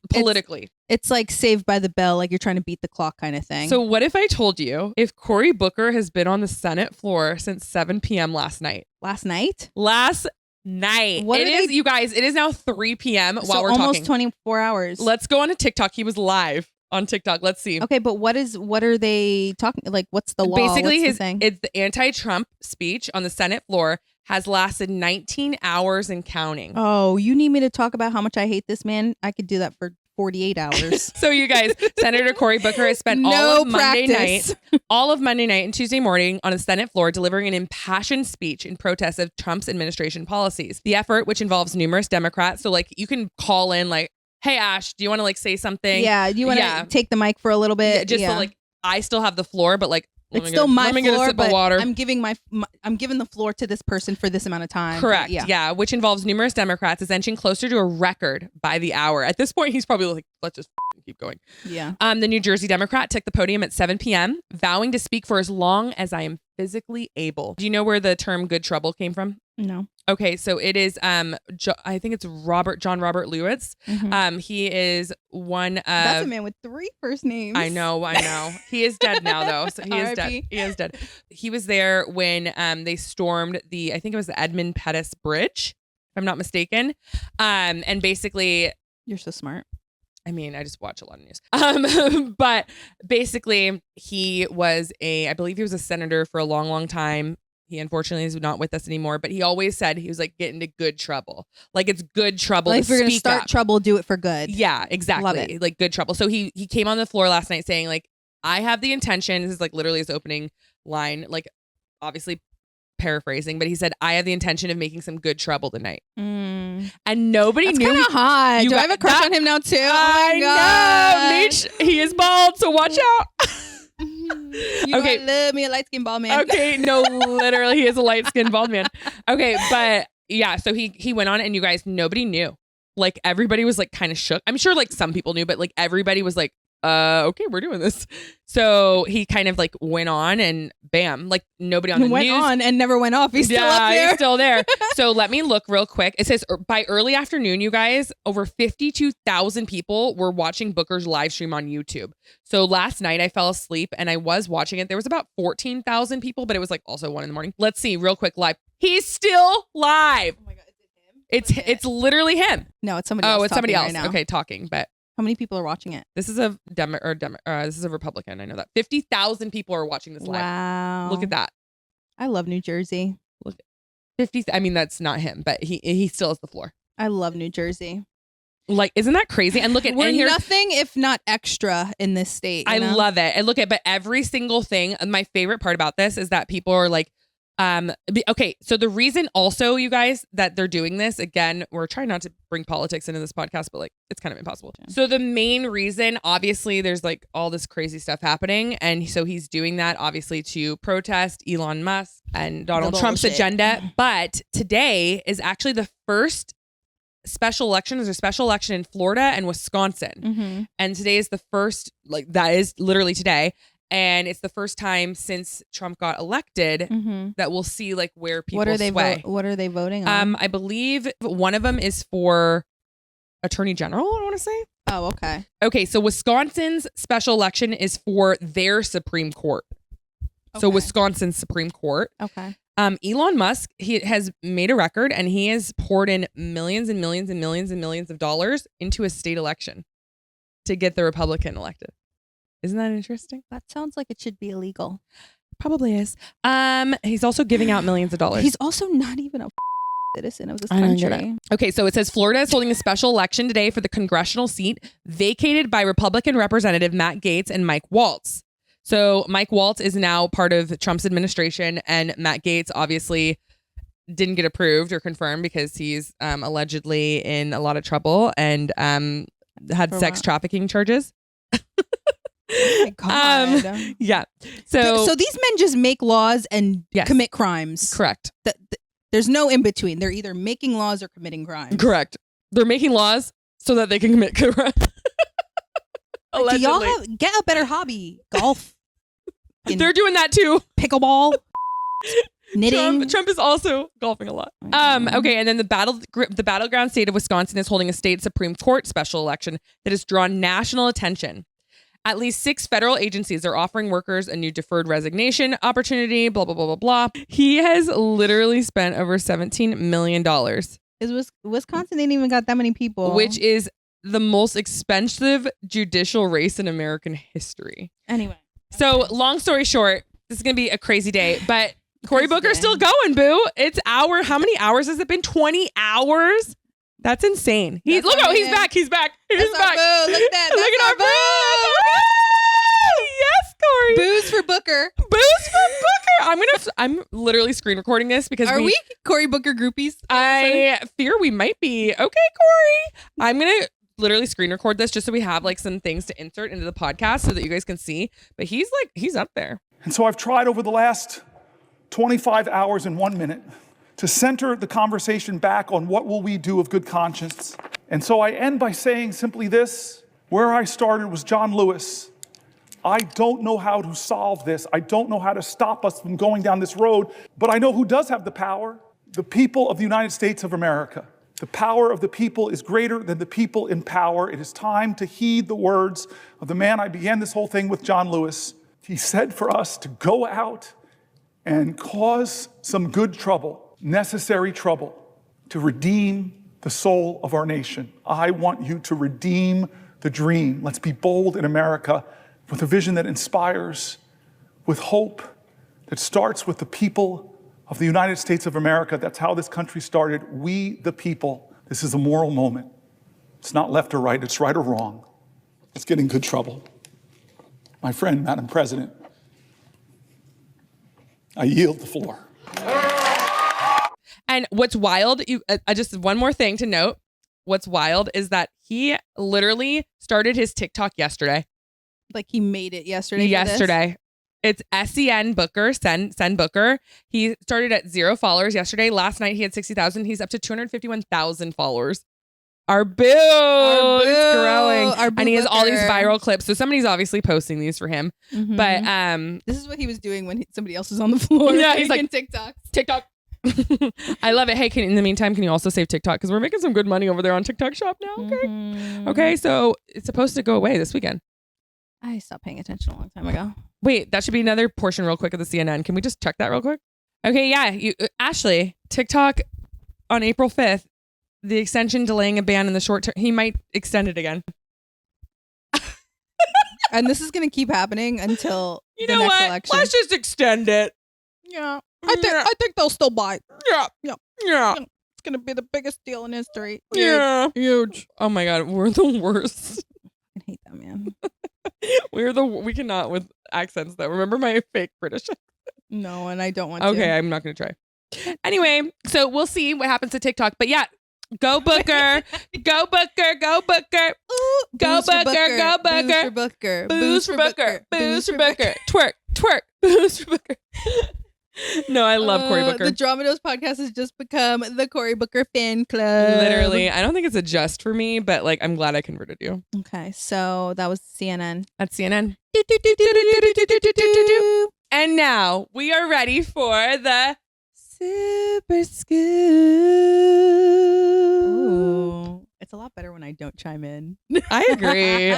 politically. It's like Saved by the Bell, like you're trying to beat the clock kind of thing. So what if I told you if Cory Booker has been on the Senate floor since 7 p.m. last night? Last night. What it is, you guys, it is now 3 p.m. while we're almost talking. 24 hours. Let's go on to TikTok. He was live on TikTok. Let's see. Okay, but what are they talking? Like, what's the law? Basically, it's the anti-Trump speech on the Senate floor has lasted 19 hours and counting. Oh, you need me to talk about how much I hate this man? I could do that for 48 hours. So you guys, Senator Cory Booker has spent all of Monday night and Tuesday morning on the Senate floor delivering an impassioned speech in protest of Trump's administration policies. The effort, which involves numerous Democrats, so like you can call in like, hey Ash, do you want to like say something? Yeah, do you want to take the mic for a little bit? So like I still have the floor, but like it's still my floor, but I'm giving I'm giving the floor to this person for this amount of time. Correct. Yeah, which involves numerous Democrats, is inching closer to a record by the hour. At this point, he's probably like, let's just keep going. Yeah. The New Jersey Democrat took the podium at 7 p.m., vowing to speak for as long as I am physically able. Do you know where the term "good trouble" came from? No. Okay, so it is I think it's John Robert Lewis. Mm-hmm. He is one of That's a man with 3 first names. I know. He is dead now though. So he is dead. He is dead. He was there when they stormed I think it was the Edmund Pettus Bridge, if I'm not mistaken. And basically, you're so smart. I mean, I just watch a lot of news. But basically I believe he was a senator for a long, long time. He unfortunately is not with us anymore, but he always said he was like get into good trouble. Like it's good trouble. Like if you're going to start trouble, do it for good. Yeah, exactly. Love it. Like good trouble. So he came on the floor last night saying like, I have the intention, this is like literally his opening line, like obviously paraphrasing, but he said, I have the intention of making some good trouble tonight. And nobody knew. That's kind of hot. Do I have a crush on him now too? I know. Mitch, he is bald, so watch out. I love me a light-skinned bald man. Okay, no, literally, he is a light-skinned bald man. Okay, but yeah, so he went on, and you guys, nobody knew. Like everybody was like kind of shook. I'm sure like some people knew, but like everybody was like, okay, we're doing this. So he kind of like went on and bam, like nobody on the went news. on and never went off. He's still up there. He's still there. So let me look real quick. It says by early afternoon, you guys, over 52,000 people were watching Booker's live stream on YouTube. So last night I fell asleep and I was watching it. There was about 14,000 people, but it was like also 1 a.m. Let's see real quick live. He's still live. Oh my God, is it him? It's literally him. No, it's somebody else. Oh, it's somebody else. Right now. Okay, talking, but. How many people are watching it? This is a this is a Republican. I know that 50,000 people are watching this live. Wow! Look at that. I love New Jersey. Look, 50. I mean, that's not him, but he still has the floor. I love New Jersey. Like, isn't that crazy? And look at we're nothing if not extra in this state. I love it. And look at, but every single thing. My favorite part about this is that people are like, okay, so the reason also, you guys, that they're doing this, again, we're trying not to bring politics into this podcast, but like it's kind of impossible. Yeah. So the main reason, obviously, there's like all this crazy stuff happening. And so he's doing that obviously to protest Elon Musk and Donald Trump's agenda. But today is actually the first special election. There's a special election in Florida and Wisconsin. And today is the first, like that is literally today. And it's the first time since Trump got elected that we'll see like where people sway. What are they voting on? I believe one of them is for Attorney General, I want to say. Oh, okay. Okay, so Wisconsin's special election is for their Supreme Court. Okay. So Wisconsin's Supreme Court. Okay. Elon Musk, he has made a record and he has poured in millions and millions and millions and millions of dollars into a state election to get the Republican elected. Isn't that interesting? That sounds like it should be illegal. Probably is. He's also giving out millions of dollars. He's also not even a citizen of this country. Okay, so it says Florida is holding a special election today for the congressional seat vacated by Republican Representative Matt Gaetz and Mike Waltz. So Mike Waltz is now part of Trump's administration, and Matt Gaetz obviously didn't get approved or confirmed because he's allegedly in a lot of trouble and had sex trafficking charges. Oh my God. Yeah. So these men just make laws and commit crimes. Correct. There's no in between. They're either making laws or committing crimes. Correct. They're making laws so that they can commit crimes. Do y'all get a better hobby? Golf. They're doing that too. Pickleball. Knitting. Trump is also golfing a lot. Okay, and then the battleground state of Wisconsin is holding a state Supreme Court special election that has drawn national attention. At least 6 federal agencies are offering workers a new deferred resignation opportunity, blah, blah, blah, blah, blah. He has literally spent over $17 million. Wisconsin ain't even got that many people. Which is the most expensive judicial race in American history. Anyway. So long story short, this is going to be a crazy day, but Cory Booker's still going, boo. How many hours has it been? 20 hours? That's insane. He's back. He's back. He's back. Look at that. Look at our boo. Yes, Cory. Booze for Booker. Booze for Booker. I'm literally screen recording this because are we Cory Booker groupies? I fear we might be. Okay, Cory. I'm going to literally screen record this just so we have like some things to insert into the podcast so that you guys can see. But he's up there. And so I've tried over the last 25 hours and 1 minute to center the conversation back on what will we do of good conscience. And so I end by saying simply this: where I started was John Lewis. I don't know how to solve this. I don't know how to stop us from going down this road, but I know who does have the power: the people of the United States of America. The power of the people is greater than the people in power. It is time to heed the words of the man I began this whole thing with, John Lewis. He said for us to go out and cause some good trouble, necessary trouble, to redeem the soul of our nation. I want you to redeem the dream. Let's be bold in America with a vision that inspires, with hope that starts with the people of the United States of America. That's how this country started. We, the people. This is a moral moment. It's not left or right. It's right or wrong. Let's get in good trouble. My friend, Madam President, I yield the floor. And what's wild, just one more thing to note. What's wild is that he literally started his TikTok yesterday. Like he made it yesterday. Yesterday. It's SEN Booker, Sen Booker. He started at 0 followers yesterday. Last night he had 60,000. He's up to 251,000 followers. Our boo is growing. And he has all these viral clips. So somebody's obviously posting these for him. Mm-hmm. But this is what he was doing when somebody else was on the floor. Yeah, he's like TikTok. I love it. Hey, in the meantime, can you also save TikTok? Because we're making some good money over there on TikTok Shop now. Okay. Mm-hmm. Okay, so it's supposed to go away this weekend. I stopped paying attention a long time ago. Wait, that should be another portion real quick of the CNN. Can we just check that real quick? Okay, yeah. Ashley, TikTok on April 5th, the extension delaying a ban in the short term. He might extend it again. And this is going to keep happening until the next election. Let's just extend it. Yeah. I think they'll still buy. Yeah. It's going to be the biggest deal in history. Yeah. Huge. Oh my God. We're the worst. I hate that, man. We cannot with accents though. Remember my fake British accent? No, and I don't want to. Okay, I'm not going to try. Anyway, so we'll see what happens to TikTok. But yeah, go Booker. Go Booker. Go Booker. Ooh, go Booker. Go Booker. Booze for Booker. Booze for Booker. Twerk. Booze for Booker. No, I love Cory Booker. The Drama Dose podcast has just become the Cory Booker fan club. Literally. I don't think it's a just for me, but like I'm glad I converted you. Okay, so that was CNN. That's CNN. And now we are ready for the Super Scoop. Ooh, it's a lot better when I don't chime in. I agree.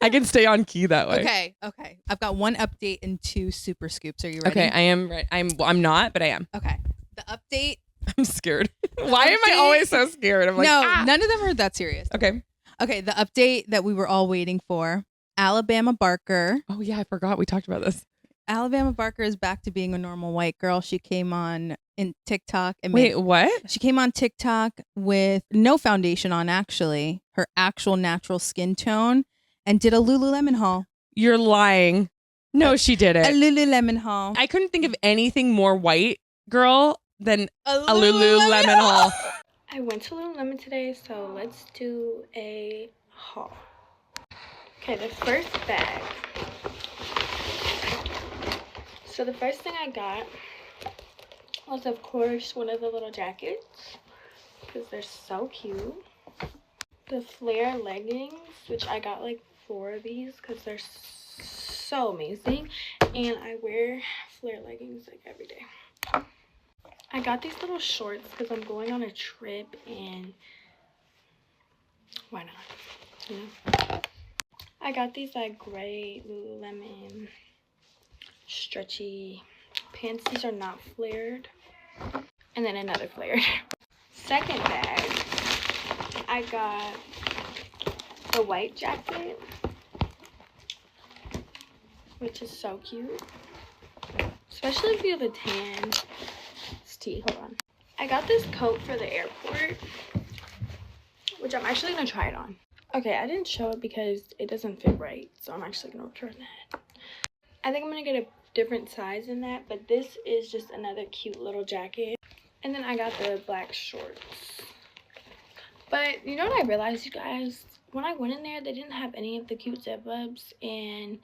I can stay on key that way. Okay. I've got one update and 2 super scoops. Are you ready? Okay, I am right. I'm not, but I am. Okay. The update. I'm scared. Why am I always so scared? I'm like, none of them are that serious. Okay. Okay, the update that we were all waiting for. Alabama Barker. Oh yeah, I forgot we talked about this. Alabama Barker is back to being a normal white girl. She came on in TikTok and what? She came on TikTok with no foundation on, actually, her actual natural skin tone, and did a Lululemon haul. You're lying. No, she didn't. A Lululemon haul. I couldn't think of anything more white girl than a Lululemon haul. I went to Lululemon today, so let's do a haul. Okay, the first bag. So the first thing I got was, of course, one of the little jackets, because they're so cute. The flare leggings, which I got like 4 of these because they're so amazing, and I wear flare leggings like every day. I got these little shorts because I'm going on a trip, and why not, you know? I got these like gray Lululemon stretchy pants. These are not flared. And then another flared. Second bag, I got the white jacket, which is so cute, especially if you have a tan. It's tea. Hold on. I got this coat for the airport, which I'm actually gonna try it on. Okay, I didn't show it because it doesn't fit right, so I'm actually gonna return that. I think I'm gonna get a different size in that, but this is just another cute little jacket. And then I got the black shorts. But you know what I realized, you guys? When I went in there, they didn't have any of the cute zip-ups and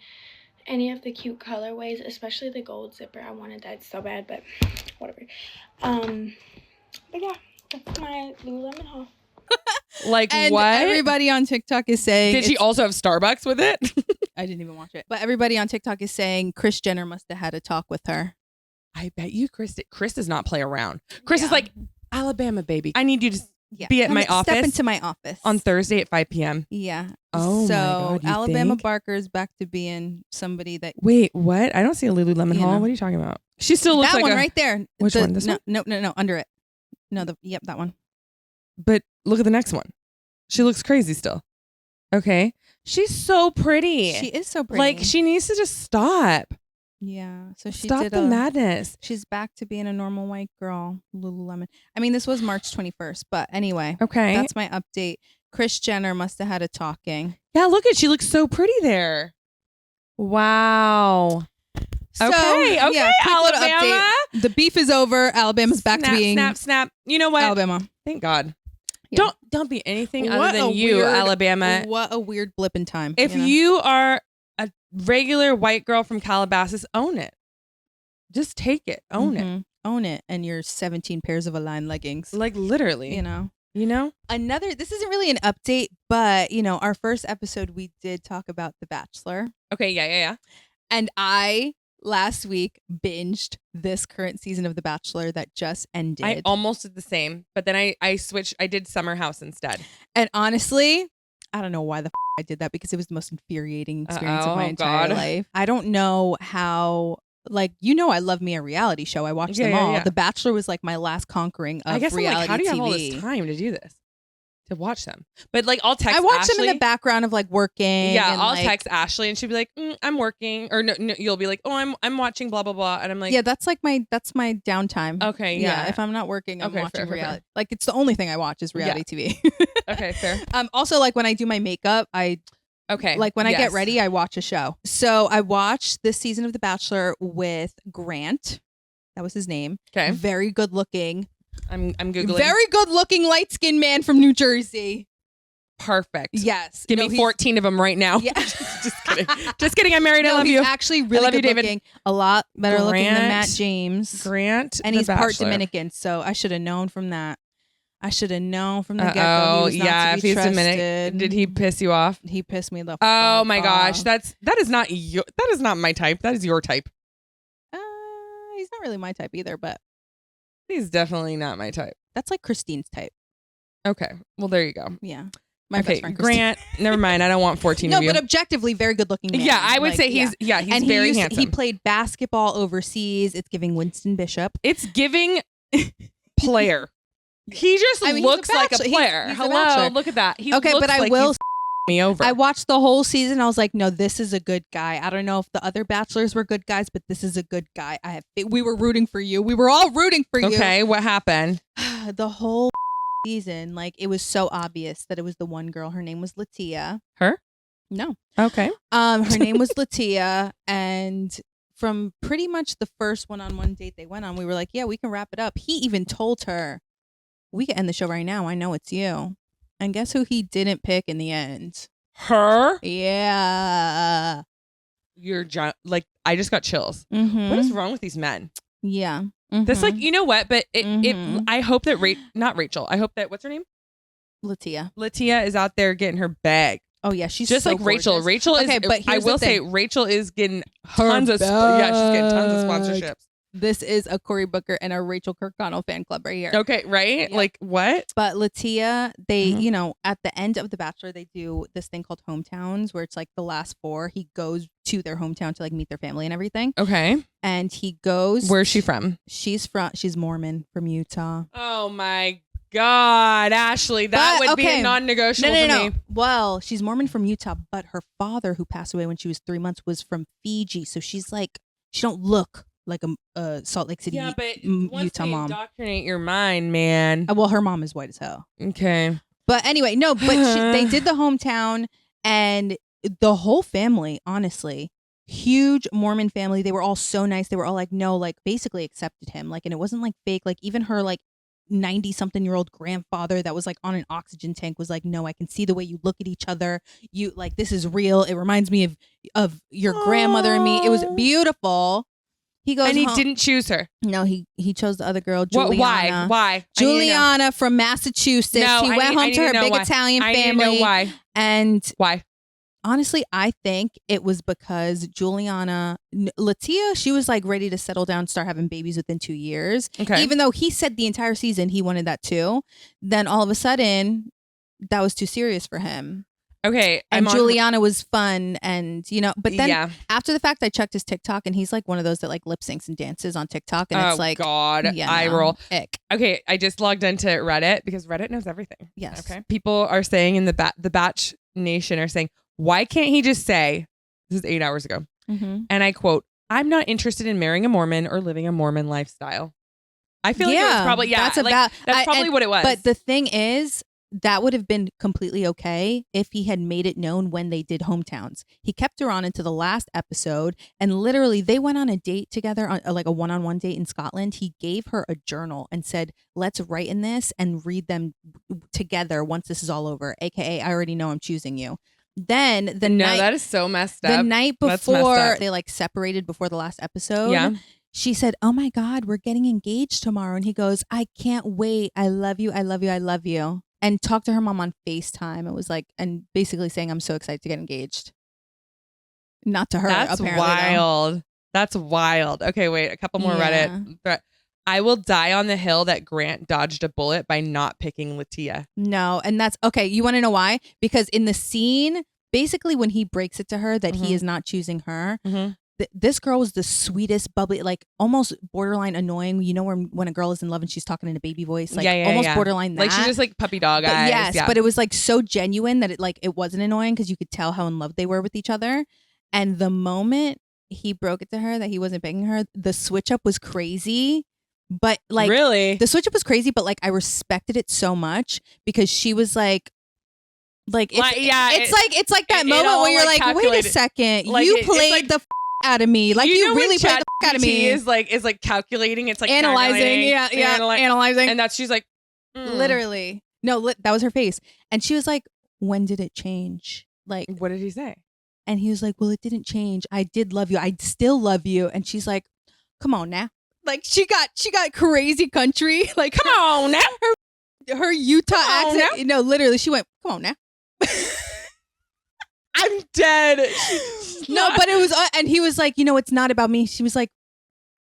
any of the cute colorways, especially the gold zipper. I wanted that so bad, but whatever. But yeah, that's my Lululemon haul. Like, and what? Everybody on TikTok is saying... Did she also have Starbucks with it? I didn't even watch it. But everybody on TikTok is saying Kris Jenner must have had a talk with her. I bet you Kris does not play around. Kris is like, Alabama, baby. I need you to be at my office. Step into my office. On Thursday at 5 p.m. Yeah. Oh, so my God. Alabama Barker is back to being somebody that... Wait, what? I don't see a Lululemon haul. know. What are you talking about? She still looks that like one right there. Which one? This one? No, under it. No, that one. But look at the next one. She looks crazy still. Okay. She's so pretty. She is so pretty. Like, she needs to just stop. Yeah. So she Stop did the madness. She's back to being a normal white girl, Lululemon. I mean, this was March 21st, but anyway. Okay. That's my update. Kris Jenner must have had a talking. Yeah, look at, she looks so pretty there. Wow. So, okay, yeah, Alabama. The beef is over. Alabama's back to being snap. You know what? Alabama. Thank God. Yeah. Don't be anything What other than a you, weird- Alabama. What a weird blip in time. If know? you are a regular white girl from Calabasas, own it. Just take it. Own it. Own it. And your 17 pairs of Align leggings. Like literally. You know? This isn't really an update, but our first episode, we did talk about The Bachelor. Okay, yeah. And I last week binged this current season of The Bachelor that just ended. I almost did the same, but then I switched. I did Summer House instead. And honestly, I don't know why the I did that, because it was the most infuriating experience of my entire life. I don't know how. Like, I love me a reality show. I watched them all. Yeah. The Bachelor was like my last conquering of reality how do you TV. have all this time to do this? To watch them. But like, I'll text I watch Ashley. them in the background of like working. Yeah, and I'll text Ashley and she'll be like, I'm working. Or no, you'll be like, oh, I'm watching blah, blah, blah. And I'm like, yeah, that's my downtime. Okay, yeah. If I'm not working, I'm watching fair, reality. Like, it's the only thing I watch is reality TV. Okay, fair. Also, like when I do my makeup, I get ready, I watch a show. So I watched this season of The Bachelor with Grant. That was his name. Okay. Very good looking. I'm Googling. Very good looking light skinned man from New Jersey. perfect. Yes. Give me 14 of them right now. Yeah. Just kidding. Just kidding. I'm married. I love he's you. actually really love good you, David. looking. A lot better looking than Grant. Matt James. Grant, And the he's part Bachelor. Dominican, so I should have known from that. I should have known from the get-go. Oh, He was not yeah. to If be he's trusted. Dominican, did he piss you off? He pissed me the Oh fuck my gosh, off. that is not my type. That is your type. He's not really my type either, but He's definitely not my type. that's like Christine's type. Okay, well there you go. Yeah. My best friend Grant. Never mind. I don't want 14 No, of you. but objectively, very good looking man. Yeah, I would Like, say he's and very handsome. He played basketball overseas. It's giving Winston Bishop. It's giving player. He just I mean, looks he's a like a bachelor. player. He's a Hello, bachelor. look at that. He Okay, looks but I like will he's me over. I watched the whole season. I was like, no, this is a good guy. I don't know if the other bachelors were good guys, but this is a good guy. We were rooting for you. We were all rooting for you. Okay, what happened? The whole season, like, it was so obvious that it was the one girl. Her name was Latia. Her? No. Okay. Her name was Latia, and from pretty much the first one-on-one date they went on, we were like, yeah, we can wrap it up. He even told her, we can end the show right now. I know it's you. And guess who he didn't pick in the end? Her? Yeah. You're like, I just got chills. Mm-hmm. What is wrong with these men? Yeah. This, like, you know what? But Mhm. I hope that not Rachel. I hope that, what's her name? Latia. Latia is out there getting her bag. Oh yeah, she's Just so like Rachel. gorgeous. Rachel is. Okay, but I here's will the say thing. Rachel is getting Her tons of. Yeah, she's getting tons of bag. sponsorships. This is a Cory Booker and a Rachel Kirkconnell fan club right here. Okay, right? Yeah. Like what? But Latia, they, Mhm. you know, at the end of The Bachelor, they do this thing called hometowns, where it's like the last four. He goes to their hometown to like meet their family and everything. Okay. And he goes. Where's she from? She's Mormon from Utah. Oh my God, Ashley, that But, would be okay. a non-negotiable No. for me. Well, she's Mormon from Utah, but her father, who passed away when she was 3 months, was from Fiji. So she's like, she don't look like a Salt Lake City, Yeah, but once Utah they mom. indoctrinate your mind, man. Well, her mom is white as hell. Okay. But anyway, no, but they did the hometown, and the whole family, honestly, huge Mormon family. They were all so nice. They were all like, no, like basically accepted him. Like, and it wasn't like fake. Like even her like 90-something-year-old grandfather that was like on an oxygen tank was like, no, I can see the way you look at each other. You like, this is real. It reminds me of your grandmother and me. It was beautiful. He goes, And he home. didn't choose her. No, he chose the other girl, What? Juliana. Why? I need to know. Juliana from Massachusetts. No, he I went need- I home need to to her know big why. Italian I need to family. know why. And Why? honestly, I think it was because Latia, she was like ready to settle down, start having babies within 2 years. Okay. Even though he said the entire season he wanted that too. Then all of a sudden, that was too serious for him. Okay. And Juliana was fun, and you know, but then yeah. after the fact, I checked his TikTok, and he's like one of those that like lip syncs and dances on TikTok, and it's like, God, yeah, I no, roll. ick. Okay, I just logged into Reddit because Reddit knows everything. Yes. Okay. People are saying in the Batch Nation are saying, why can't he just say, this is 8 hours ago, Mm-hmm. and I quote, "I'm not interested in marrying a Mormon or living a Mormon lifestyle." I feel like it was probably that's that's probably what it was. But the thing is, that would have been completely okay if he had made it known when they did hometowns. He kept her on into the last episode, and literally they went on a date together, on like a one-on-one date in Scotland. He gave her a journal and said, let's write in this and read them together once this is all over, aka I already know I'm choosing you. Then that is so messed up. the night That's messed before up. they like separated before the last episode, Yeah. she said, oh my God, we're getting engaged tomorrow. And he goes, I can't wait. I love you. I love you. I love you. And talked to her mom on FaceTime. It was like, and basically saying, I'm so excited to get engaged. Not to her, That's apparently. wild. That's wild. Okay, wait, a couple more Yeah. Reddit. But I will die on the hill that Grant dodged a bullet by not picking Latia. No. And that's okay. You want to know why? Because in the scene, basically when he breaks it to her that Mhm. he is not choosing her, Mhm. this girl was the sweetest, bubbly, like almost borderline annoying. You know, when a girl is in love and she's talking in a baby voice, like almost borderline that. Like she's just like puppy dog But eyes. yes, yeah. but it was like so genuine that it wasn't annoying because you could tell how in love they were with each other. And the moment he broke it to her that he wasn't picking her, the switch up was crazy. But like really, the switch up was crazy, but like I respected it so much because she was like it's like that it moment all, where you're like, like, wait a calculated. second, Like, you it's played like- the out of me, like you know really when played the out of me. Is like calculating. It's like Analyzing, calculating, analyzing, and that she's like, literally. No, that was her face, and she was like, when did it change? Like, What did he say? and he was like, well, it didn't change. I did love you. I still love you. And she's like, come on now. Like she got crazy country. Like, Come on now. her Utah Come on accent. No, literally, she went, come on now. I'm dead. No, but it was, and he was like, it's not about me. She was like,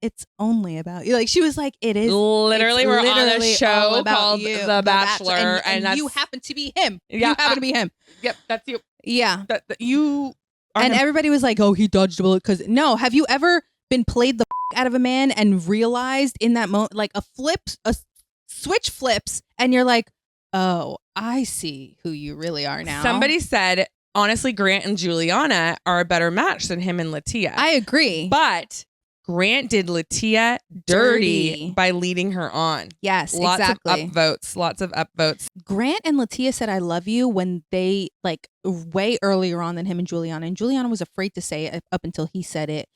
it's only about you. Like she was like, it is Literally, we're on a literally all show about called you, The Bachelor, and that's, you happen to be him. Yeah, you happen to be him. Yep, that's you. Yeah, That you. Are and him. everybody was like, oh, he dodged a bullet. Because no, have you ever been played the out of a man and realized in that moment, like a switch flips, and you're like, oh, I see who you really are now. Somebody said, honestly, Grant and Juliana are a better match than him and Latia. I agree. But Grant did Latia dirty by leading her on. Yes, Lots exactly. of upvotes. Lots of upvotes. Grant and Latia said I love you when they, like, way earlier on than him and Juliana. And Juliana was afraid to say it up until he said it.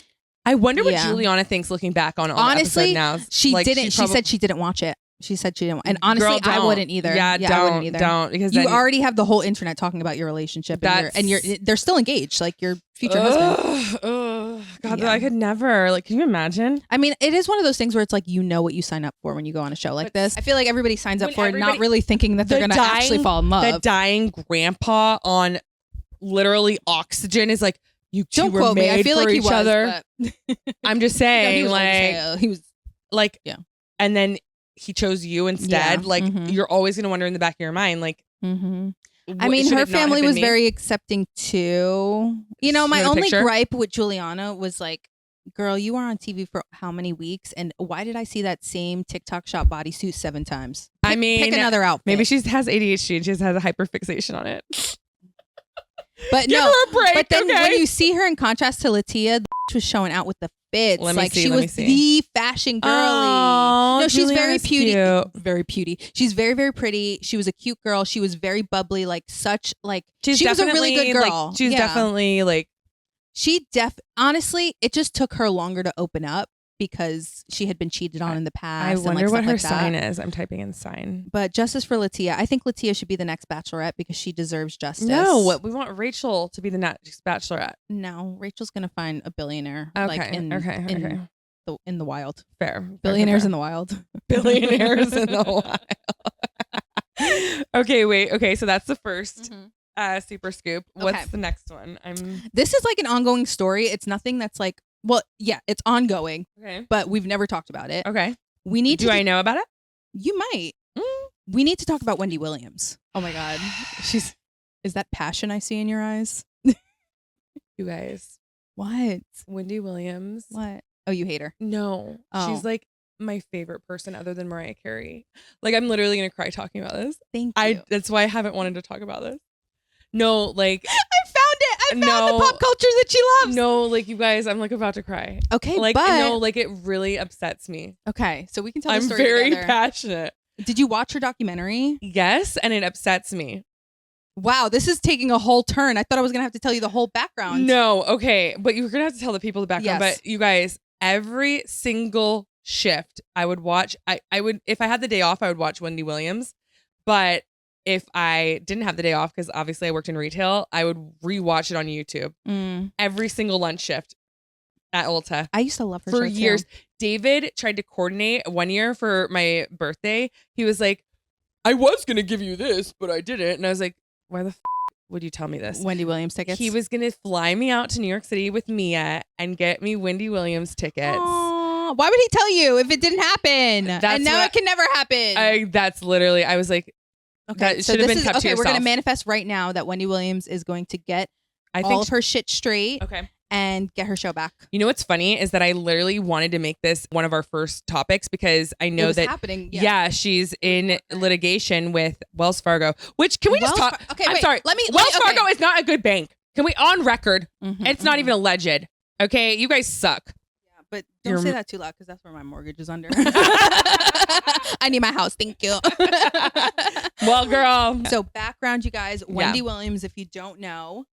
I wonder what Yeah. Juliana thinks looking back on all Honestly, the episode now. She Like, didn't. She said she didn't watch it. She said she didn't. And honestly, Girl, I don't. wouldn't either. Yeah, I wouldn't either. don't. Because You then, already have the whole internet talking about your relationship, and you're they're still engaged, like your future husband. God, Yeah. I could never. Like, can you imagine? I mean, it is one of those things where it's like, what you sign up for when you go on a show like this. I feel like everybody signs up When for it, not everybody- really thinking that they're going to actually fall in love. That dying grandpa on literally oxygen is like, you two Don't were quote me. made I feel for like he each was, other. but I'm just No, he saying, was old as like, hell. He was. like, Yeah. And then he chose you instead. Yeah, Like, mhm. you're always going to wonder in the back of your mind, like, Mm-hmm. I what- mean, should her it not have family been was me? very accepting too. My You want a only picture? gripe with Juliana was like, girl, you were on TV for how many weeks? And why did I see that same TikTok shop bodysuit 7 times? I mean, pick another outfit. Maybe she has ADHD and she just has a hyperfixation on it. But Give no, her a break, but then okay? when you see her in contrast to Latia, the was showing out with the fits. Let me like see, she let me was see. the fashion girly. Oh, No, she's very Juliana's beauty. cute. Very beauty. She's very, very pretty. She was a cute girl. She was very bubbly. Like such like She's she was a really definitely, good girl. Like, she's Yeah. definitely like, Honestly, it just took her longer to open up because she had been cheated on in the past. I and, wonder like, what stuff her like that. sign is. I'm typing in sign. But justice for Latia. I think Latia should be the next bachelorette because she deserves justice. No, we want Rachel to be the next bachelorette. No, Rachel's gonna find a billionaire. Okay, like in the wild. Fair. Billionaires in the wild. Billionaires in the wild. Okay, wait. Okay, so that's the first super scoop. What's Okay. the next one? This is like an ongoing story. It's nothing that's like, well, yeah, it's ongoing, Okay. but we've never talked about it. Okay. We need Do to. I know about it? You might. We need to talk about Wendy Williams. Oh my God, is that passion I see in your eyes? You guys. What? Wendy Williams. What? Oh, you hate her. No. Oh. She's like my favorite person other than Mariah Carey. Like, I'm literally gonna cry talking about this. Thank you. That's why I haven't wanted to talk about this. No, like, I found it. I found No. the pop culture that she loves. no, like, you guys, I'm like about to cry. Okay, Like, but no, like, it really upsets me. okay, so we can tell the I'm story very together. passionate. Did you watch her documentary? Yes, and it upsets me. Wow, this is taking a whole turn. I thought I was gonna have to tell you the whole background. No, okay, but you're gonna have to tell the people the background. Yes. But you guys, every single shift I would watch, I would, if I had the day off, I would watch Wendy Williams. But if I didn't have the day off, because obviously I worked in retail, I would rewatch it on YouTube every single lunch shift at Ulta. I used to love her For show, too. years. David tried to coordinate one year for my birthday. He was like, I was going to give you this, but I didn't. And I was like, why the would you tell me this? Wendy Williams tickets. He was going to fly me out to New York City with Mia and get me Wendy Williams tickets. Aw, why would he tell you if it didn't happen? That's and now what- it can never happen. That's literally, I was like, okay, that so should have this been is kept to okay. We're gonna yourself. manifest right now that Wendy Williams is going to get I all think, of her shit straight okay. and get her show back. You know what's funny is that I literally wanted to make this one of our first topics because I know it was that happening. yeah, she's in litigation with Wells Fargo. Which can we just Wells talk? Far- okay, I'm wait, sorry. let me- Wells okay. Fargo is not a good bank. Can we on record? Mhm, It's not mhm. even alleged. Okay, you guys suck. Yeah, but don't You're- say that too loud because that's where my mortgage is under. I need my house. Thank you. Well, girl, So background, you guys. Wendy Williams, if you don't know.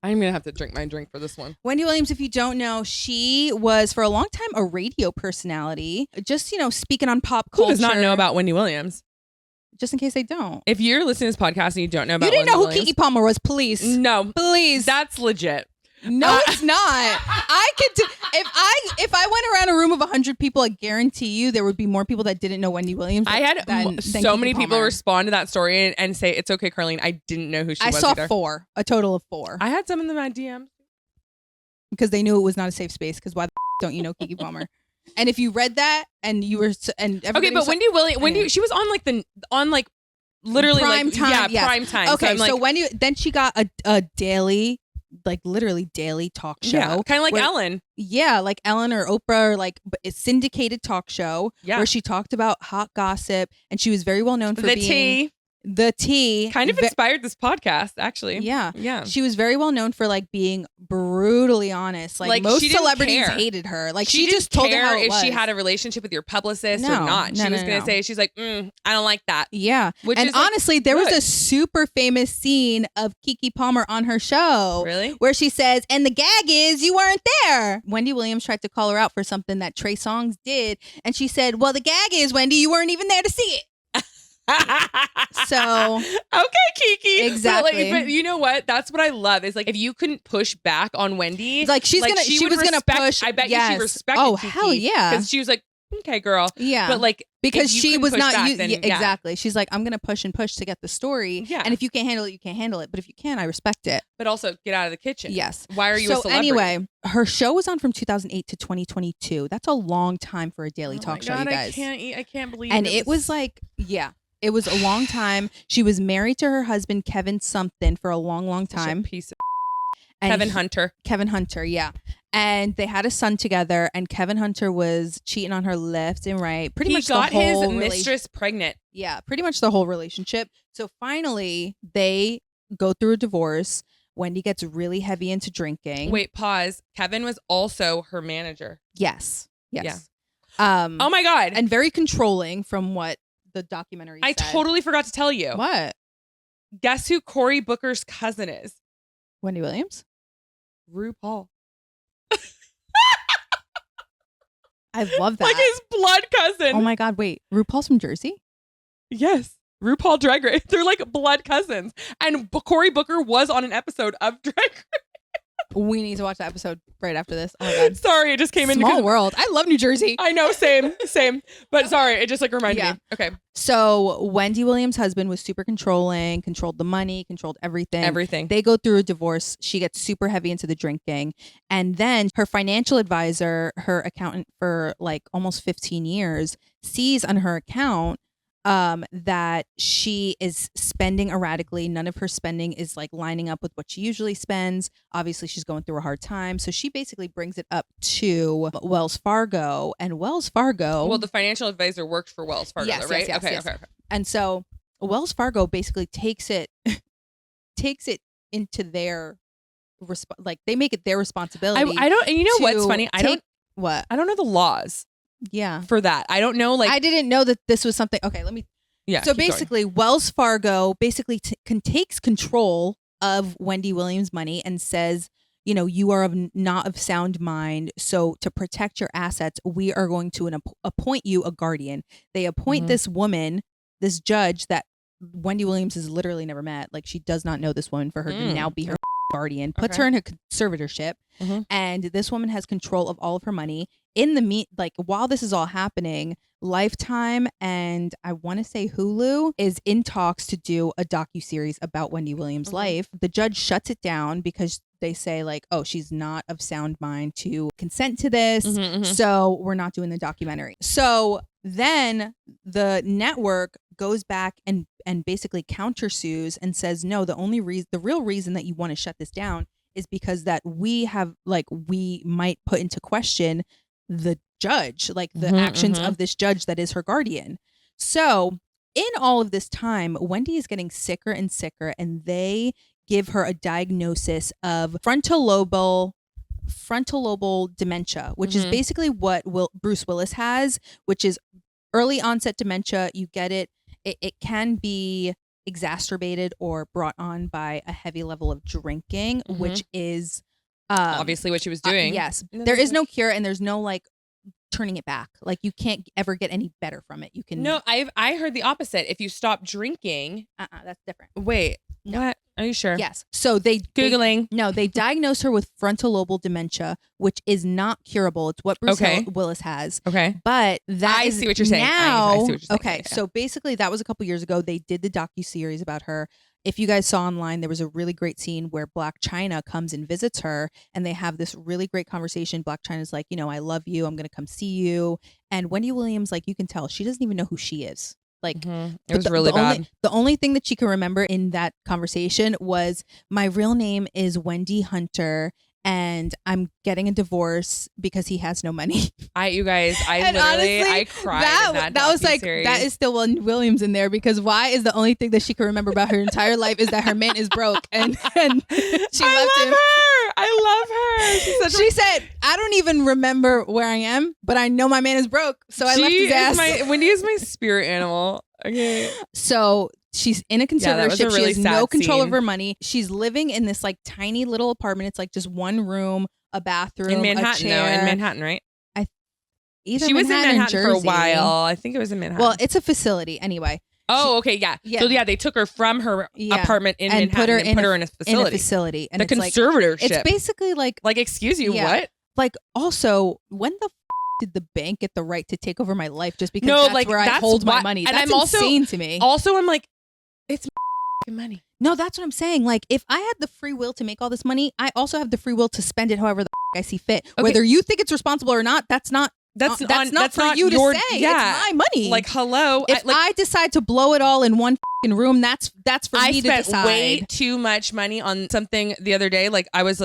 I'm gonna have to drink my drink for this one. Wendy Williams, if you don't know, she was for a long time a radio personality. Just, speaking on pop Who culture. does not know about Wendy Williams? just in case they don't. If you're listening to this podcast and you don't know about You didn't Wendy know who Williams, Keke Palmer was, please. No. Please. That's legit. No, it's not. I could do, if I went around a room of 100 people, I guarantee you there would be more people that didn't know Wendy Williams. I had than so Keke many people Palmer. respond to that story and say, it's okay, Carlene. I didn't know who she was I saw either. 4, a total of 4. I had some in my DM. Because they knew it was not a safe space. Because why the don't you know Keke Palmer? And if you read that and you were and Okay, but Wendy Williams, she was on like literally prime time. Yeah, yes. prime time. Okay, so Wendy, then she got a daily, like literally daily talk show. Yeah, kind of like where, Ellen. Yeah, like Ellen or Oprah, or like a syndicated talk show where she talked about hot gossip, and she was very well known for being the tea. Kind of inspired this podcast, actually. Yeah. Yeah. She was very well known for like being brutally honest. Like most celebrities hated her. Like she just told her how it if was. she had a relationship with your publicist or No, not. no, She was no, going to no. say, she's like, I don't like that. Yeah. Which and is like, honestly, there was good. a super famous scene of Keke Palmer on her show. Really? Where she says, and the gag is you weren't there. Wendy Williams tried to call her out for something that Trey Songz did. And she said, well, the gag is, Wendy, you weren't even there to see it. So okay, Keke. Exactly. But you know what? That's what I love is like if you couldn't push back on Wendy, like she was gonna push. I bet yes. you she respected. Oh Keke, hell yeah! because she was like, okay, girl. Yeah, but like because she was not back, then, exactly. She's like, I'm gonna push and push to get the story. Yeah. And if you can't handle it, you can't handle it. But if you can, I respect it. But also get out of the kitchen. Yes. Why are you a so celebrity? anyway, her show was on from 2008 to 2022. That's a long time for a daily Oh talk my show, God, you guys. I can't believe. And it was like, yeah. It was a long time. She was married to her husband, Kevin something, for a long, long time. Piece of And Kevin Hunter. Kevin Hunter, yeah. And they had a son together, and Kevin Hunter was cheating on her left and right. Pretty much got the whole his mistress pregnant. Yeah, pretty much the whole relationship. So finally, they go through a divorce. Wendy gets really heavy into drinking. Wait, pause. Kevin was also her manager. Yes. Yeah. Oh my God. And very controlling from what the documentary I said. totally forgot to tell you. What? Guess who Cory Booker's cousin is? Wendy Williams? RuPaul. I love that. Like his blood cousin. Oh my God, wait. RuPaul's from Jersey? Yes. RuPaul Drag Race. They're like blood cousins. And Cory Booker was on an episode of Drag Race. We need to watch that episode right after this. Oh my God. Sorry, it just came in. Small world. I love New Jersey. I know, same. But sorry, it just like reminded Yeah. me. Okay. So Wendy Williams' husband was super controlling, controlled the money, controlled everything. Everything. They go through a divorce. She gets super heavy into the drinking. And then her financial advisor, her accountant for like almost 15 years, sees on her account that she is spending erratically. None of her spending is like lining up with what she usually spends. Obviously, she's going through a hard time. So she basically brings it up to Wells Fargo, and Wells Fargo. Well, the financial advisor worked for Wells Fargo, Yes, though, right? yes, Okay. And so Wells Fargo basically takes it into their like they make it their responsibility. I don't, and you know what's funny? I don't know the laws. Yeah. For that. I don't know. Like I didn't know that this was something. Okay, let me. Yeah. So basically, Wells Fargo basically takes control of Wendy Williams' money and says, you know, you are not of sound mind. So to protect your assets, we are going to appoint you a guardian. They appoint this woman, this judge that Wendy Williams has literally never met. Like she does not know this woman for her to now be her guardian, puts her in her conservatorship, and this woman has control of all of her money. In the like while this is all happening, Lifetime and I want to say Hulu is in talks to do a docuseries about Wendy Williams' life. The judge shuts it down because they say like, oh, she's not of sound mind to consent to this, so we're not doing the documentary. So then the network goes back and basically countersues and says, no, the real reason that you want to shut this down is because that we might put into question the judge, like the actions of this judge that is her guardian. So in all of this time, Wendy is getting sicker and sicker, and they give her a diagnosis of frontal lobal dementia, which is basically what Bruce Willis has, which is early onset dementia. You get it. It can be exacerbated or brought on by a heavy level of drinking, which is obviously what she was doing. Yes. There is no cure, and there's no like turning it back. Like you can't ever get any better from it. You can No, I heard the opposite. If you stop drinking, that's different. wait, No. what? Are you sure? Yes. So they Googling. they diagnosed her with frontal lobal dementia, which is not curable. It's what Bruce Willis has. Okay. But that I see what you're saying. Now, I see what you're saying. okay. Yeah. So basically, that was a couple years ago. They did the docuseries about her. If you guys saw online, there was a really great scene where Black China comes and visits her, and they have this really great conversation. Black China's like, I love you. I'm going to come see you. And Wendy Williams, like, you can tell she doesn't even know who she is. Like, it was really bad. The only thing that she can remember in that conversation was, my real name is Wendy Hunter, and I'm getting a divorce because he has no money. You guys, I cried. That was like, that is still Wendy Williams in there, because why is the only thing that she can remember about her entire life is that her man is broke and she left him. I love her. She said, I don't even remember where I am, but I know my man is broke, so I left his ass. Wendy is my spirit animal. Okay. So she's in a conservatorship. Really she has no control scene. of her money. She's living in this like tiny little apartment. It's like just one room, a bathroom, in Manhattan, a chair. though. In Manhattan, right? Either she was in Manhattan for a Jersey. while. I think it was in Manhattan. Well, it's a facility anyway. Oh, okay, yeah. So they took her from her apartment in and Manhattan and put her in a facility. And the conservatorship. It's basically like, excuse you, what? Like, also, when the did the bank get the right to take over my life just because where I hold my money? And that's I'm also insane to me. Also, I'm like, it's money. No, that's what I'm saying. Like, if I had the free will to make all this money, I also have the free will to spend it however the I see fit. Okay. Whether you think it's responsible or not, that's not for you to say. Yeah. It's my money. Like, hello. If I decide to blow it all in one room, that's for me to decide. I spent way too much money on something the other day. Like, I was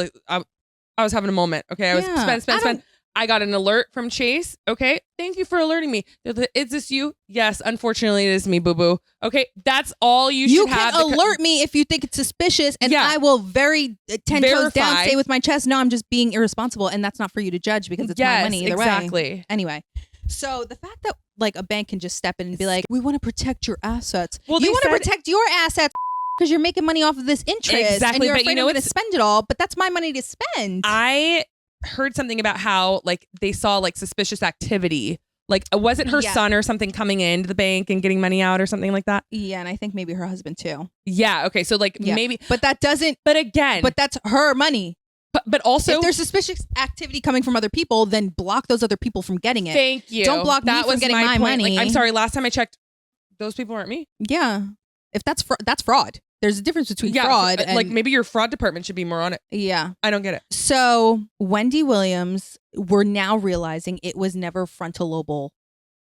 having a moment. Okay, I was spend. I got an alert from Chase. Okay, thank you for alerting me. Is this you? Yes, unfortunately, it is me, boo boo. Okay, that's all you should have. You can alert me if you think it's suspicious, and I will 10 toes down, stay with my chest. No, I'm just being irresponsible, and that's not for you to judge because it's my money either way. Anyway, so the fact that like a bank can just step in and be like, we want to protect your assets. Well, you want to protect your assets because you're making money off of this interest. Exactly, and you're but afraid I'm going to spend it all, but that's my money to spend. I heard something about how like they saw like suspicious activity. Like, wasn't her son or something coming into the bank and getting money out or something like that? Yeah, and I think maybe her husband too. Yeah, okay, so like maybe. But that doesn't. But again. But that's her money. But also. If there's suspicious activity coming from other people, then block those other people from getting it. Thank you. Don't block me from getting my money. Like, I'm sorry, last time I checked, those people aren't me. Yeah. If that's fraud. There's a difference between fraud and like maybe your fraud department should be more on it. Yeah. I don't get it. So Wendy Williams, we're now realizing it was never frontal lobal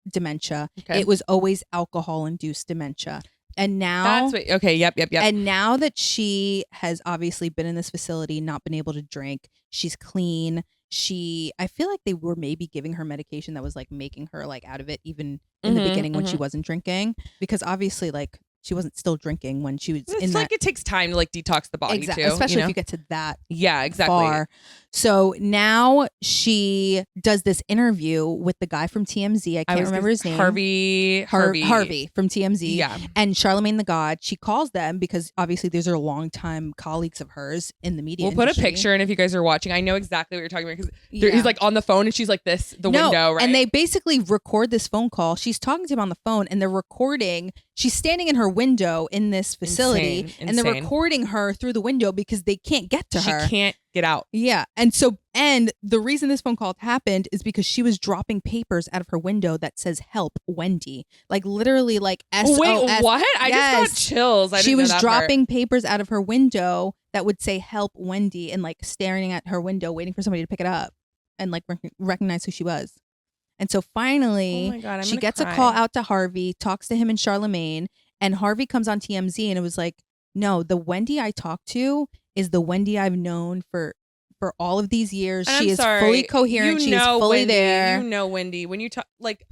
dementia. Okay. It was always alcohol-induced dementia. And now yep. And now that she has obviously been in this facility, not been able to drink, she's clean. I feel like they were maybe giving her medication that was like making her like out of it even in the beginning when she wasn't drinking, because obviously like she wasn't still drinking when she was in that. It takes time to like detox the body too. Especially if you get to that exactly. far. So now she does this interview with the guy from TMZ. I can't remember his name. Harvey from TMZ. Yeah. And Charlemagne the God. She calls them because obviously these are longtime colleagues of hers in the media industry. Put a picture in if you guys are watching. I know exactly what you're talking about because he's like on the phone and she's like window, right? And they basically record this phone call. She's talking to him on the phone and they're recording. She's standing in her window in this facility and they're recording her through the window because they can't get to her. She can't get out. Yeah. And the reason this phone call happened is because she was dropping papers out of her window that says "Help Wendy," like literally like SOS. Wait, what? I just got chills. She was dropping papers out of her window that would say "Help Wendy" and like staring at her window, waiting for somebody to pick it up and like recognize who she was. And so finally, she gets a call out to Harvey, talks to him and Charlemagne, and Harvey comes on TMZ and it was like, no, the Wendy I talked to is the Wendy I've known for all of these years. She is fully coherent. She is fully there. You know Wendy. When you talk, like,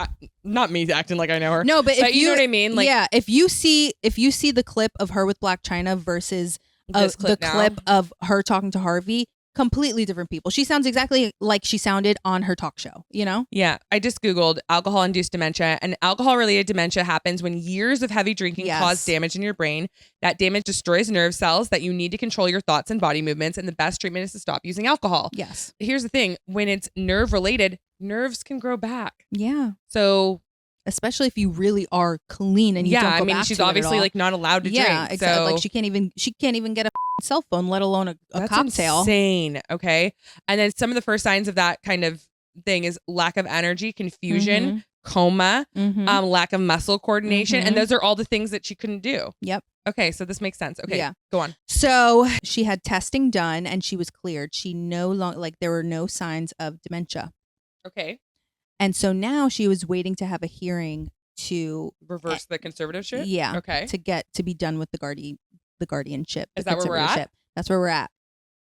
not me acting like I know her. No, but if you know what I mean? Like, yeah, if you see the clip of her with Blac Chyna versus the clip of her talking to Harvey, completely different people. She sounds exactly like she sounded on her talk show, you know? Yeah. I just Googled alcohol-induced dementia, and alcohol-related dementia happens when years of heavy drinking cause damage in your brain. That damage destroys nerve cells that you need to control your thoughts and body movements, and the best treatment is to stop using alcohol. Yes. Here's the thing. When it's nerve-related, nerves can grow back. Yeah. So especially if you really are clean and you don't go back she's to it obviously at all. like not allowed to drink. Yeah, exactly. So Like she can't even get a cell phone, let alone a that's cocktail. Insane. Okay. And then some of the first signs of that kind of thing is lack of energy, confusion, coma, lack of muscle coordination. And those are all the things that she couldn't do. Yep. Okay. So this makes sense. Okay. Yeah. Go on. So she had testing done and she was cleared. She no longer, like, there were no signs of dementia. Okay. And so now she was waiting to have a hearing to reverse the conservatorship. Yeah. Okay. To be done with the guardianship. Is that where we're at? That's where we're at.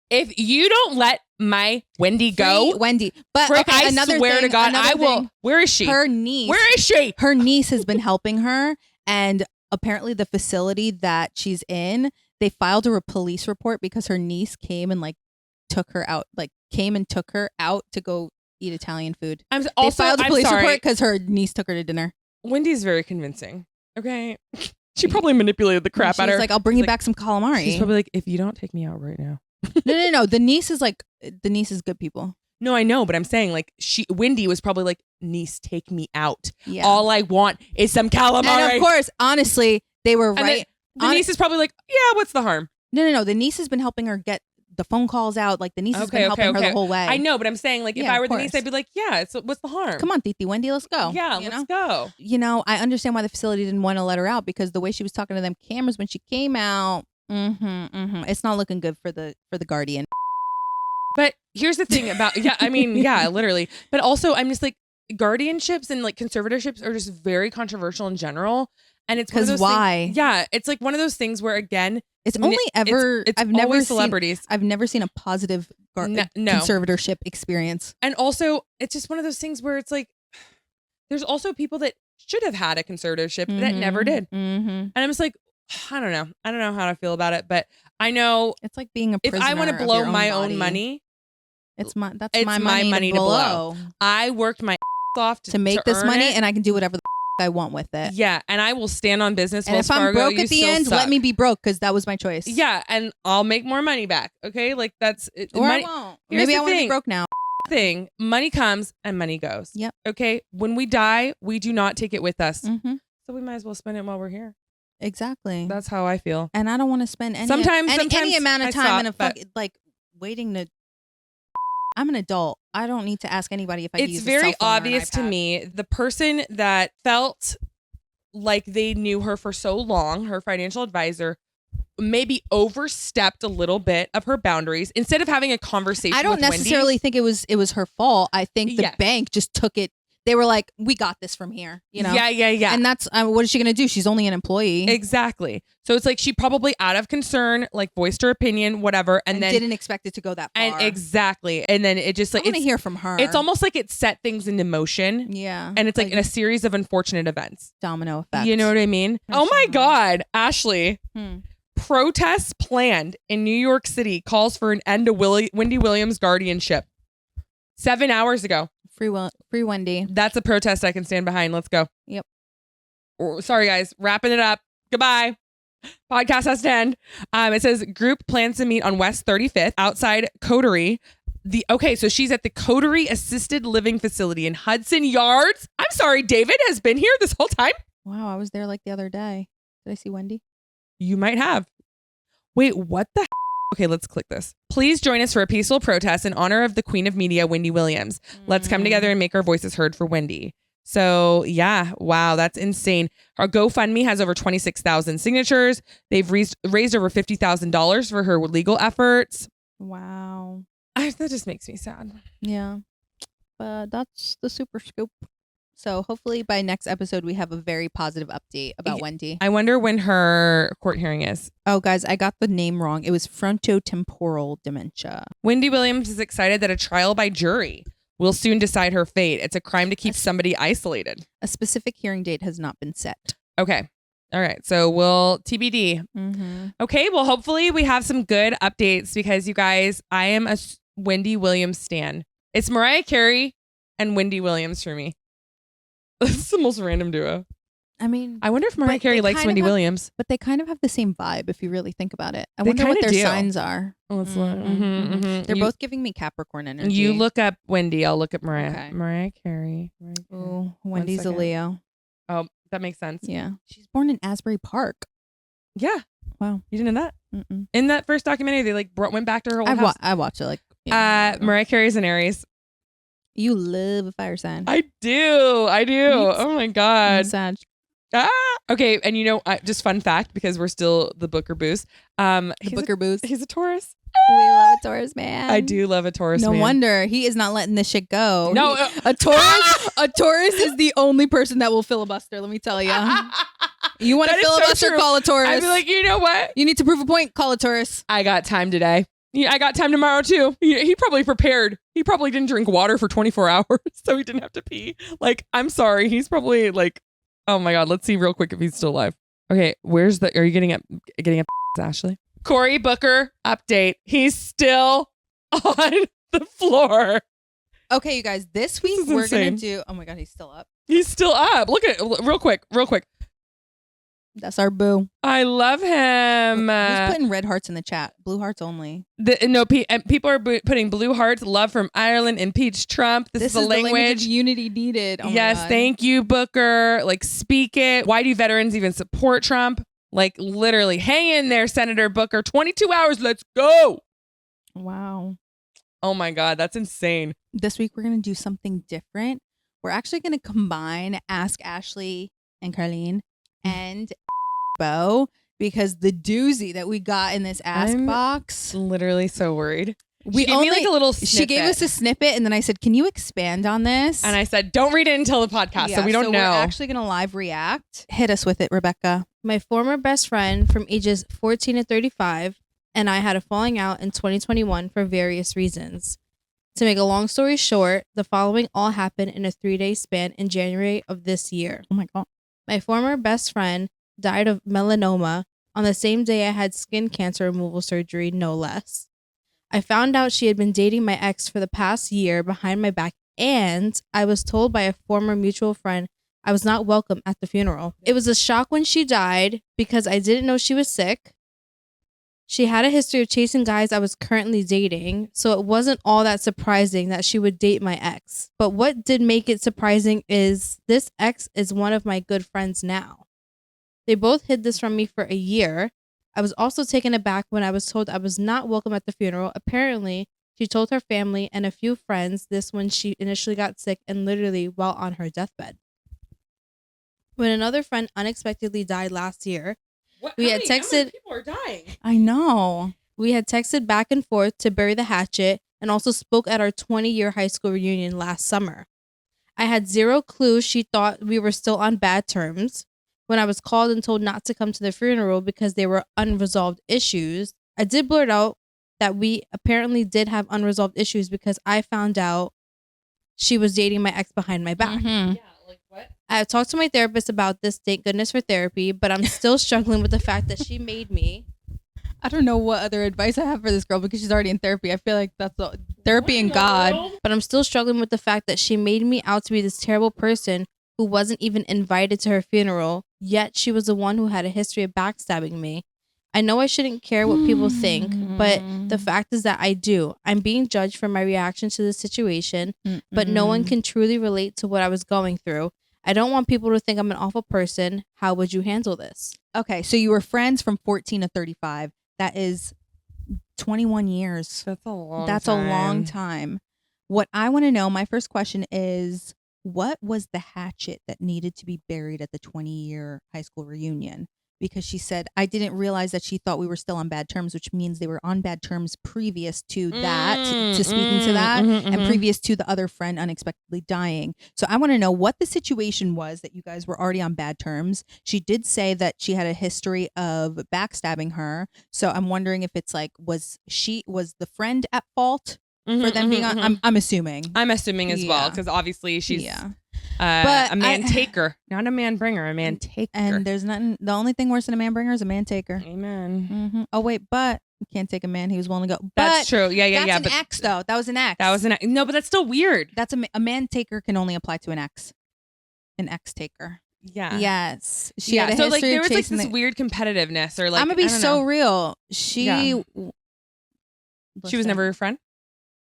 If you don't let my Wendy go, Wendy. But Frick, okay, I swear to God, I will. Where is she? Her niece. Where is she? Her niece has been helping her, and apparently the facility that she's in, they filed a police report because her niece came and like took her out, to go eat Italian food. They filed a police report because her niece took her to dinner. Wendy's very convincing. Okay. She probably manipulated the crap out of her. She's like, I'll bring you back some calamari. She's probably like, if you don't take me out right now. No. The niece is good people. No, I know, but I'm saying like Wendy was probably like, niece, take me out. Yeah. All I want is some calamari. And of course, honestly, they were right. The niece is probably like, yeah, what's the harm? No. The niece has been helping her get the phone calls out. Like the niece has been helping her the whole way. I know, but I'm saying like if I were the niece, I'd be like, yeah, so what's the harm? Come on, Titi Wendy, let's go. Yeah, let's go. You know, I understand why the facility didn't want to let her out because the way she was talking to them cameras when she came out, it's not looking good for the guardian. But here's the thing about literally. But also I'm just like guardianships and like conservatorships are just very controversial in general. And it's because why? It's like one of those things where again, it's only ever I've never celebrities. I've never seen a positive conservatorship experience. And also, it's just one of those things where it's like, there's also people that should have had a conservatorship that never did. And I'm just like, I don't know. I don't know how to feel about it, but I know it's like being a prisoner. If I want to blow my own money, it's my money to blow. I worked my off to make this money, and I can do whatever the I want with it. Yeah, and I will stand on business. And if I'm broke at the end, let me be broke because that was my choice. Yeah, and I'll make more money back. Okay, like that's it. Or I won't. Maybe I want to be broke now. Money comes and money goes. Yep. Okay, when we die, we do not take it with us. So we might as well spend it while we're here. Exactly. That's how I feel. And I don't want to spend any amount of time in like waiting to. I'm an adult. I don't need to ask anybody if I use a cell phone. It's very obvious to me. The person that felt like they knew her for so long, her financial advisor, maybe overstepped a little bit of her boundaries instead of having a conversation. I don't necessarily think it was her fault. I think the bank just took it. They were like, we got this from here, you know? Yeah. And that's, what is she going to do? She's only an employee. Exactly. So it's like she probably out of concern, like voiced her opinion, whatever. And then didn't expect it to go that far. And exactly. And then it just like, I want to hear from her. It's almost like it set things into motion. Yeah. And it's like in a series of unfortunate events. Domino effect. You know what I mean? Oh my God, Ashley. Protests planned in New York City calls for an end to Wendy Williams guardianship. 7 hours ago. Free Wendy. That's a protest I can stand behind. Let's go. Yep. Sorry, guys. Wrapping it up. Goodbye. Podcast has to end. It says group plans to meet on West 35th outside Coterie. So she's at the Coterie Assisted Living Facility in Hudson Yards. I'm sorry, David has been here this whole time. Wow, I was there like the other day. Did I see Wendy? You might have. Wait, what the? Okay, let's click this. Please join us for a peaceful protest in honor of the Queen of Media, Wendy Williams. Let's come together and make our voices heard for Wendy. So yeah, wow, that's insane. Our GoFundMe has over 26,000 signatures. They've raised over $50,000 for her legal efforts. Wow. That just makes me sad. Yeah. But that's the super scoop. So hopefully by next episode, we have a very positive update about Wendy. I wonder when her court hearing is. Oh, guys, I got the name wrong. It was frontotemporal dementia. Wendy Williams is excited that a trial by jury will soon decide her fate. It's a crime to keep somebody isolated. A specific hearing date has not been set. Okay. All right. So we'll TBD. Okay. Well, hopefully we have some good updates because you guys, I am a Wendy Williams stan. It's Mariah Carey and Wendy Williams for me. This is the most random duo. I mean, I wonder if Mariah but Carey they likes kind Wendy of have- Williams. but they kind of have the same vibe if you really think about it. I They wonder what kinda their do. signs are. Let's look. They're You- both giving me Capricorn energy. You look up Wendy. I'll look up Mariah. Okay. Mariah Carey. Ooh, Wendy's a second. Leo. Oh, that makes sense. Yeah. She's born in Asbury Park. Yeah. Wow. You didn't know that? Mm-mm. In that first documentary, they like went back to her old house. I watched it like. Yeah, Mariah Carey's an Aries. you love a fire sign. I do. Oh my God. Sag. Okay. And just fun fact, because we're still the Booker boost. The Booker booze. He's a Taurus. We love a Taurus man. I do love a Taurus No man. wonder he is not letting this shit go. No, a Taurus is the only person that will filibuster. Let me tell you. You want to That is so filibuster? true. Call a Taurus. I'd be like, you know what? You need to prove a point. Call a Taurus. I got time today. Yeah, I got time tomorrow too. He probably prepared. He probably didn't drink water for 24 hours, so he didn't have to pee. Like, I'm sorry. He's probably like, oh my God. Let's see real quick if he's still alive. Okay, are you getting up, Ashley? Cory Booker update. He's still on the floor. Okay, you guys. This week This is we're gonna insane. do. Oh my God, he's still up. He's still up. Look at it real quick. That's our boo. I love him. Who's putting red hearts in the chat? Blue hearts only. People are putting blue hearts. Love from Ireland. Impeach Trump. This is the language of unity needed. Oh my yes, God. thank you, Booker. Like, speak it. Why do veterans even support Trump? Like, literally, hang in there, Senator Booker. 22 hours. Let's go. Wow. Oh my God, that's insane. This week we're gonna do something different. We're actually gonna combine Ask Ashley and Carlene and Bo, because the doozy that we got in this Ask box. Literally so worried. We She gave me like a little She snippet. gave us a snippet, and then I said, "Can you expand on this?" And I said, don't read it until the podcast, so we don't know. We're actually gonna live react. Hit us with it, Rebecca. My former best friend from ages 14 to 35 and I had a falling out in 2021 for various reasons. To make a long story short, the following all happened in a 3-day span in January of this year. Oh my God. My former best friend died of melanoma on the same day I had skin cancer removal surgery, no less. I found out she had been dating my ex for the past year behind my back, and I was told by a former mutual friend I was not welcome at the funeral. It was a shock when she died because I didn't know she was sick. She had a history of chasing guys I was currently dating, so it wasn't all that surprising that she would date my ex. But what did make it surprising is this ex is one of my good friends now. They both hid this from me for a year. I was also taken aback when I was told I was not welcome at the funeral. Apparently, she told her family and a few friends this when she initially got sick and literally while on her deathbed. When another friend unexpectedly died last year, we had texted. People are dying. I know. We had texted back and forth to bury the hatchet and also spoke at our 20-year high school reunion last summer. I had zero clue she thought we were still on bad terms. When I was called and told not to come to the funeral because there were unresolved issues, I did blurt out that we apparently did have unresolved issues because I found out she was dating my ex behind my back. Mm-hmm. Yeah, like what? I have talked to my therapist about this, thank goodness for therapy, but I'm still struggling with the fact that she made me. I don't know what other advice I have for this girl because she's already in therapy. I feel like that's all, therapy and God. But I'm still struggling with the fact that she made me out to be this terrible person who wasn't even invited to her funeral, yet she was the one who had a history of backstabbing me. I know I shouldn't care what people think, but the fact is that I do. I'm being judged for my reaction to the situation, but no one can truly relate to what I was going through. I don't want people to think I'm an awful person. How would you handle this? Okay, so you were friends from 14 to 35. That is 21 years. That's a long That's time. a long time. What I want to know, my first question is, what was the hatchet that needed to be buried at the 20-year high school reunion? Because she said, I didn't realize that she thought we were still on bad terms, which means they were on bad terms previous to that, to speaking to that, and previous to the other friend unexpectedly dying. So I want to know what the situation was that you guys were already on bad terms. She did say that she had a history of backstabbing her. So I'm wondering if it's like, was the friend at fault for them being on? I'm assuming. I'm assuming as well, Yeah. because obviously she's But a man taker, not a man bringer, a man taker. And there's nothing. The only thing worse than a man bringer is a man taker. Amen. Oh wait, but you can't take a man. He was willing to go. That's true. Yeah. That's But an ex, though. That was an ex. that was no, but that's still weird. That's a man taker can only apply to an ex. An ex taker. Yeah. Yes. She had a so history like there of was like chasing this weird competitiveness or like I'm gonna be so real. She was Listen. never a friend.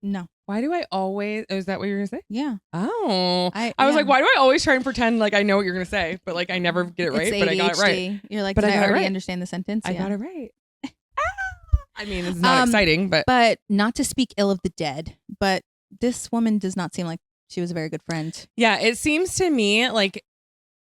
No. Why do I always? Oh, is that what you're gonna say? Yeah. Oh, I was like, why do I always try and pretend like I know what you're gonna say, but like I never get it right. It's But I got it right. You're like, but did I already right. understand the sentence? I got it right. I mean, it's not exciting, but not to speak ill of the dead, but this woman does not seem like she was a very good friend. Yeah, it seems to me like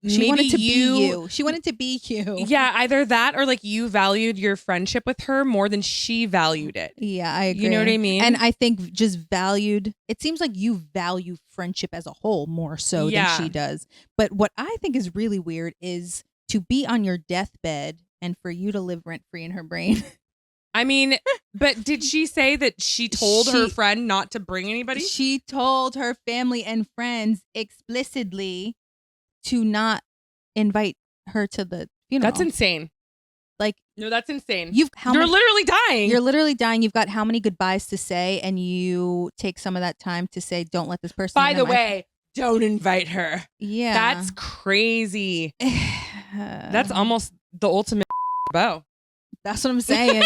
she maybe wanted to be you. She wanted to be you. Yeah, either that or like you valued your friendship with her more than she valued it. Yeah, I agree. You know what I mean? And I think just valued. It seems like you value friendship as a whole more so than she does. But what I think is really weird is to be on your deathbed and for you to live rent free in her brain. I mean, but did she say that she told her friend not to bring anybody? She told her family and friends explicitly to not invite her to the funeral. That's insane. Like, no, that's insane. You're literally dying. You're literally dying. You've got how many goodbyes to say, and you take some of that time to say, "Don't let this person." By the way, don't invite her. Yeah, that's crazy. That's almost the ultimate bow. That's what I'm saying.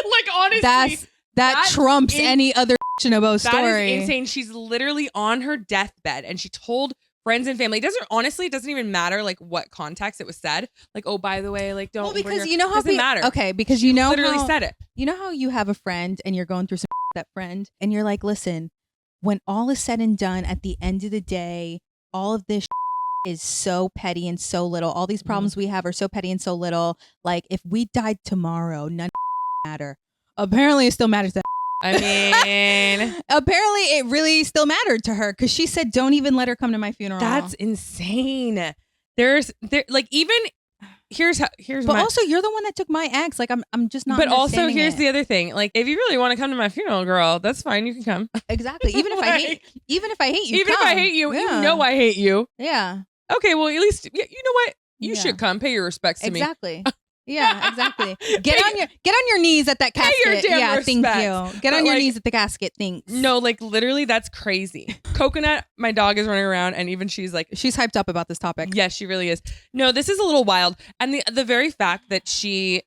Like honestly, that trumps any other Shinobu story. That is insane. She's literally on her deathbed, and she told friends and family. It doesn't even matter like what context it was said. Like, oh, by the way, like don't. Well, because you know how doesn't matter. Okay, because you know literally said it. You know how you have a friend and you're going through some that friend, and you're like, listen, when all is said and done, at the end of the day, all of this is so petty and so little. All these problems we have are so petty and so little. Like, if we died tomorrow, none matter. Apparently, it still matters. I mean, apparently it really still mattered to her because she said, "Don't even let her come to my funeral." That's insane. Like even here's. But also, you're the one that took my ex. Like I'm just not. But also, here's it. the other thing. Like, if you really want to come to my funeral, girl, that's fine. You can come. Exactly. Even if I hate you, even if I hate you, you know I hate you. Yeah. Okay. Well, at least you know what you should come. Pay your respects to me. Exactly. Yeah, exactly. Get on your knees at that casket. Pay your damn thank respects. you. Get on your knees at the casket. Thanks. No, like literally, that's crazy. Coconut, my dog is running around, and even she's hyped up about this topic. Yes, she really is. No, this is a little wild, and the very fact that she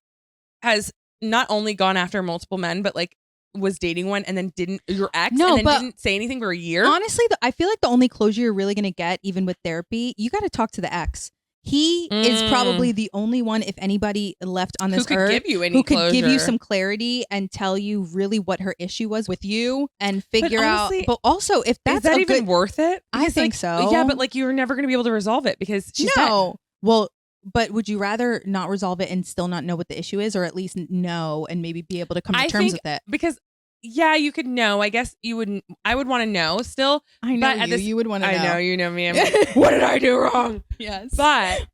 has not only gone after multiple men, but like was dating one and then didn't didn't say anything for a year. Honestly, I feel like the only closure you're really gonna get, even with therapy, you got to talk to the ex. He is probably the only one, if anybody left on this earth, who could give you some clarity and tell you really what her issue was with you and figure out. But also, if that's is that even worth it? I think so. Yeah, but like you're never going to be able to resolve it because she's dead. Well, but would you rather not resolve it and still not know what the issue is, or at least know and maybe be able to come to terms with it? Because yeah, you could know. I guess you wouldn't. I would want to know still. I know but you would want to know. I know, you know me. I'm like, what did I do wrong? Yes. But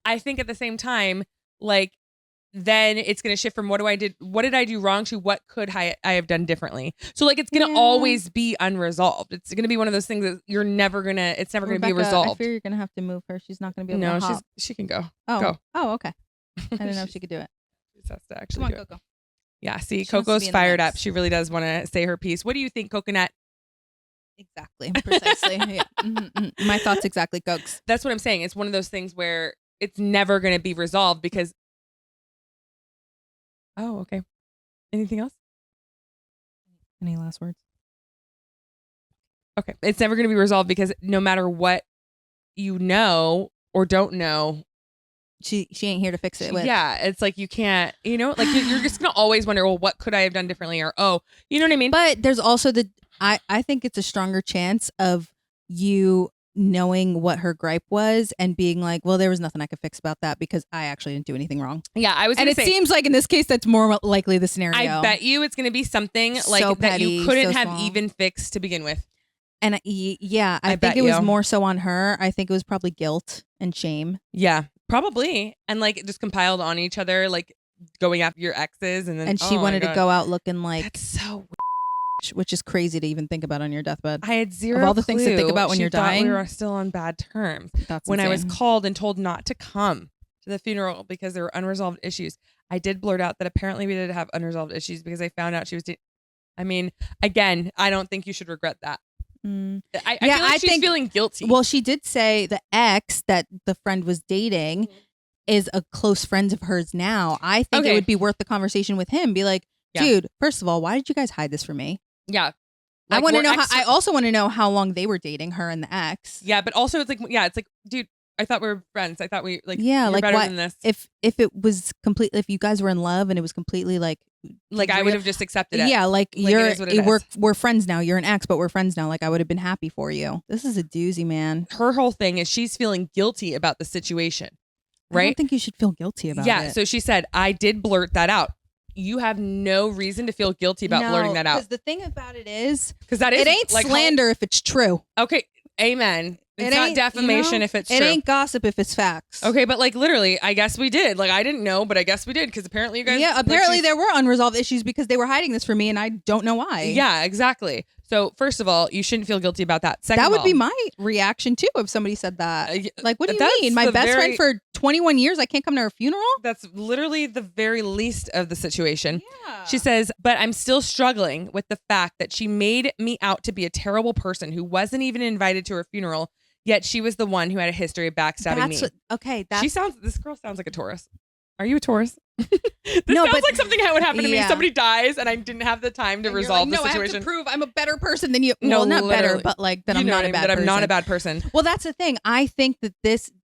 I think at the same time, like, then it's going to shift from what did I do wrong to what could I have done differently? So like, it's going to always be unresolved. It's going to be one of those things that it's never going to be resolved. I fear you're going to have to move her. She's not going to be able to hop. She can go. Oh. Go. Oh, okay. I didn't know if she could do it. She just has to actually Come on, do it. Coco. Yeah, see, Coco's fired up. She really does want to say her piece. What do you think, Coconut? Exactly. Precisely. Yeah. Mm-hmm. My thoughts exactly, Cokes. That's what I'm saying. It's one of those things where it's never going to be resolved because... Oh, okay. Anything else? Any last words? Okay. It's never going to be resolved because no matter what you know or don't know, she ain't here to fix it with. Yeah, it's like you can't, like you're just gonna always wonder, well, what could I have done differently, or you know what I mean? But there's also I think it's a stronger chance of you knowing what her gripe was and being like, well, there was nothing I could fix about that because I actually didn't do anything wrong. Yeah, I was. And it seems like in this case that's more likely the scenario. I bet you it's gonna be something like so that petty, you couldn't so have small. even fixed to begin with. And yeah, I think it was more so on her. I think it was probably guilt and shame. Yeah. Probably. And like just compiled on each other, like going after your exes. And she wanted to go out looking like. That's so weird. Which is crazy to even think about on your deathbed. I had zero of all the clue. things to think about when you're dying. We were still on bad terms. That's when insane. I was called and told not to come to the funeral because there were unresolved issues. I did blurt out that apparently we did have unresolved issues because I found out she was. I mean, again, I don't think you should regret that. I feel like she's feeling guilty. Well, she did say the ex that the friend was dating is a close friend of hers now. I think it would be worth the conversation with him. Be like, dude, first of all, why did you guys hide this from me? Yeah. Like, I want to know I also want to know how long they were dating, her and the ex. Yeah, but also it's like, dude, I thought we were friends. I thought we you're like better what, than this. If it was completely, if you guys were in love and it was completely like I would have just accepted it. Yeah, we're friends now. You're an ex, but we're friends now. Like I would have been happy for you. This is a doozy, man. Her whole thing is she's feeling guilty about the situation, right? I don't think you should feel guilty about it. Yeah, so she said, I did blurt that out. You have no reason to feel guilty about blurting that out. Because the thing about it is, because that is it ain't slander if it's true. Okay, amen. It's not defamation if it's true. It ain't gossip if it's facts. Okay, but literally, I guess we did. I didn't know, but I guess we did because apparently you guys. Yeah, apparently there were unresolved issues because they were hiding this from me, and I don't know why. Yeah, exactly. So first of all, you shouldn't feel guilty about that. Second, that would be my reaction too if somebody said that. What do you mean? My best friend for 21 years, I can't come to her funeral? That's literally the very least of the situation. Yeah. She says, but I'm still struggling with the fact that she made me out to be a terrible person who wasn't even invited to her funeral. Yet she was the one who had a history of backstabbing me. This girl sounds like a Taurus. Are you a Taurus? This sounds like something that would happen to me. Somebody dies and I didn't have the time to resolve the situation. I have to prove I'm a better person than you. No, well, not literally. better, but that I'm not a bad person. That I'm not a bad person. Well, that's the thing. I think that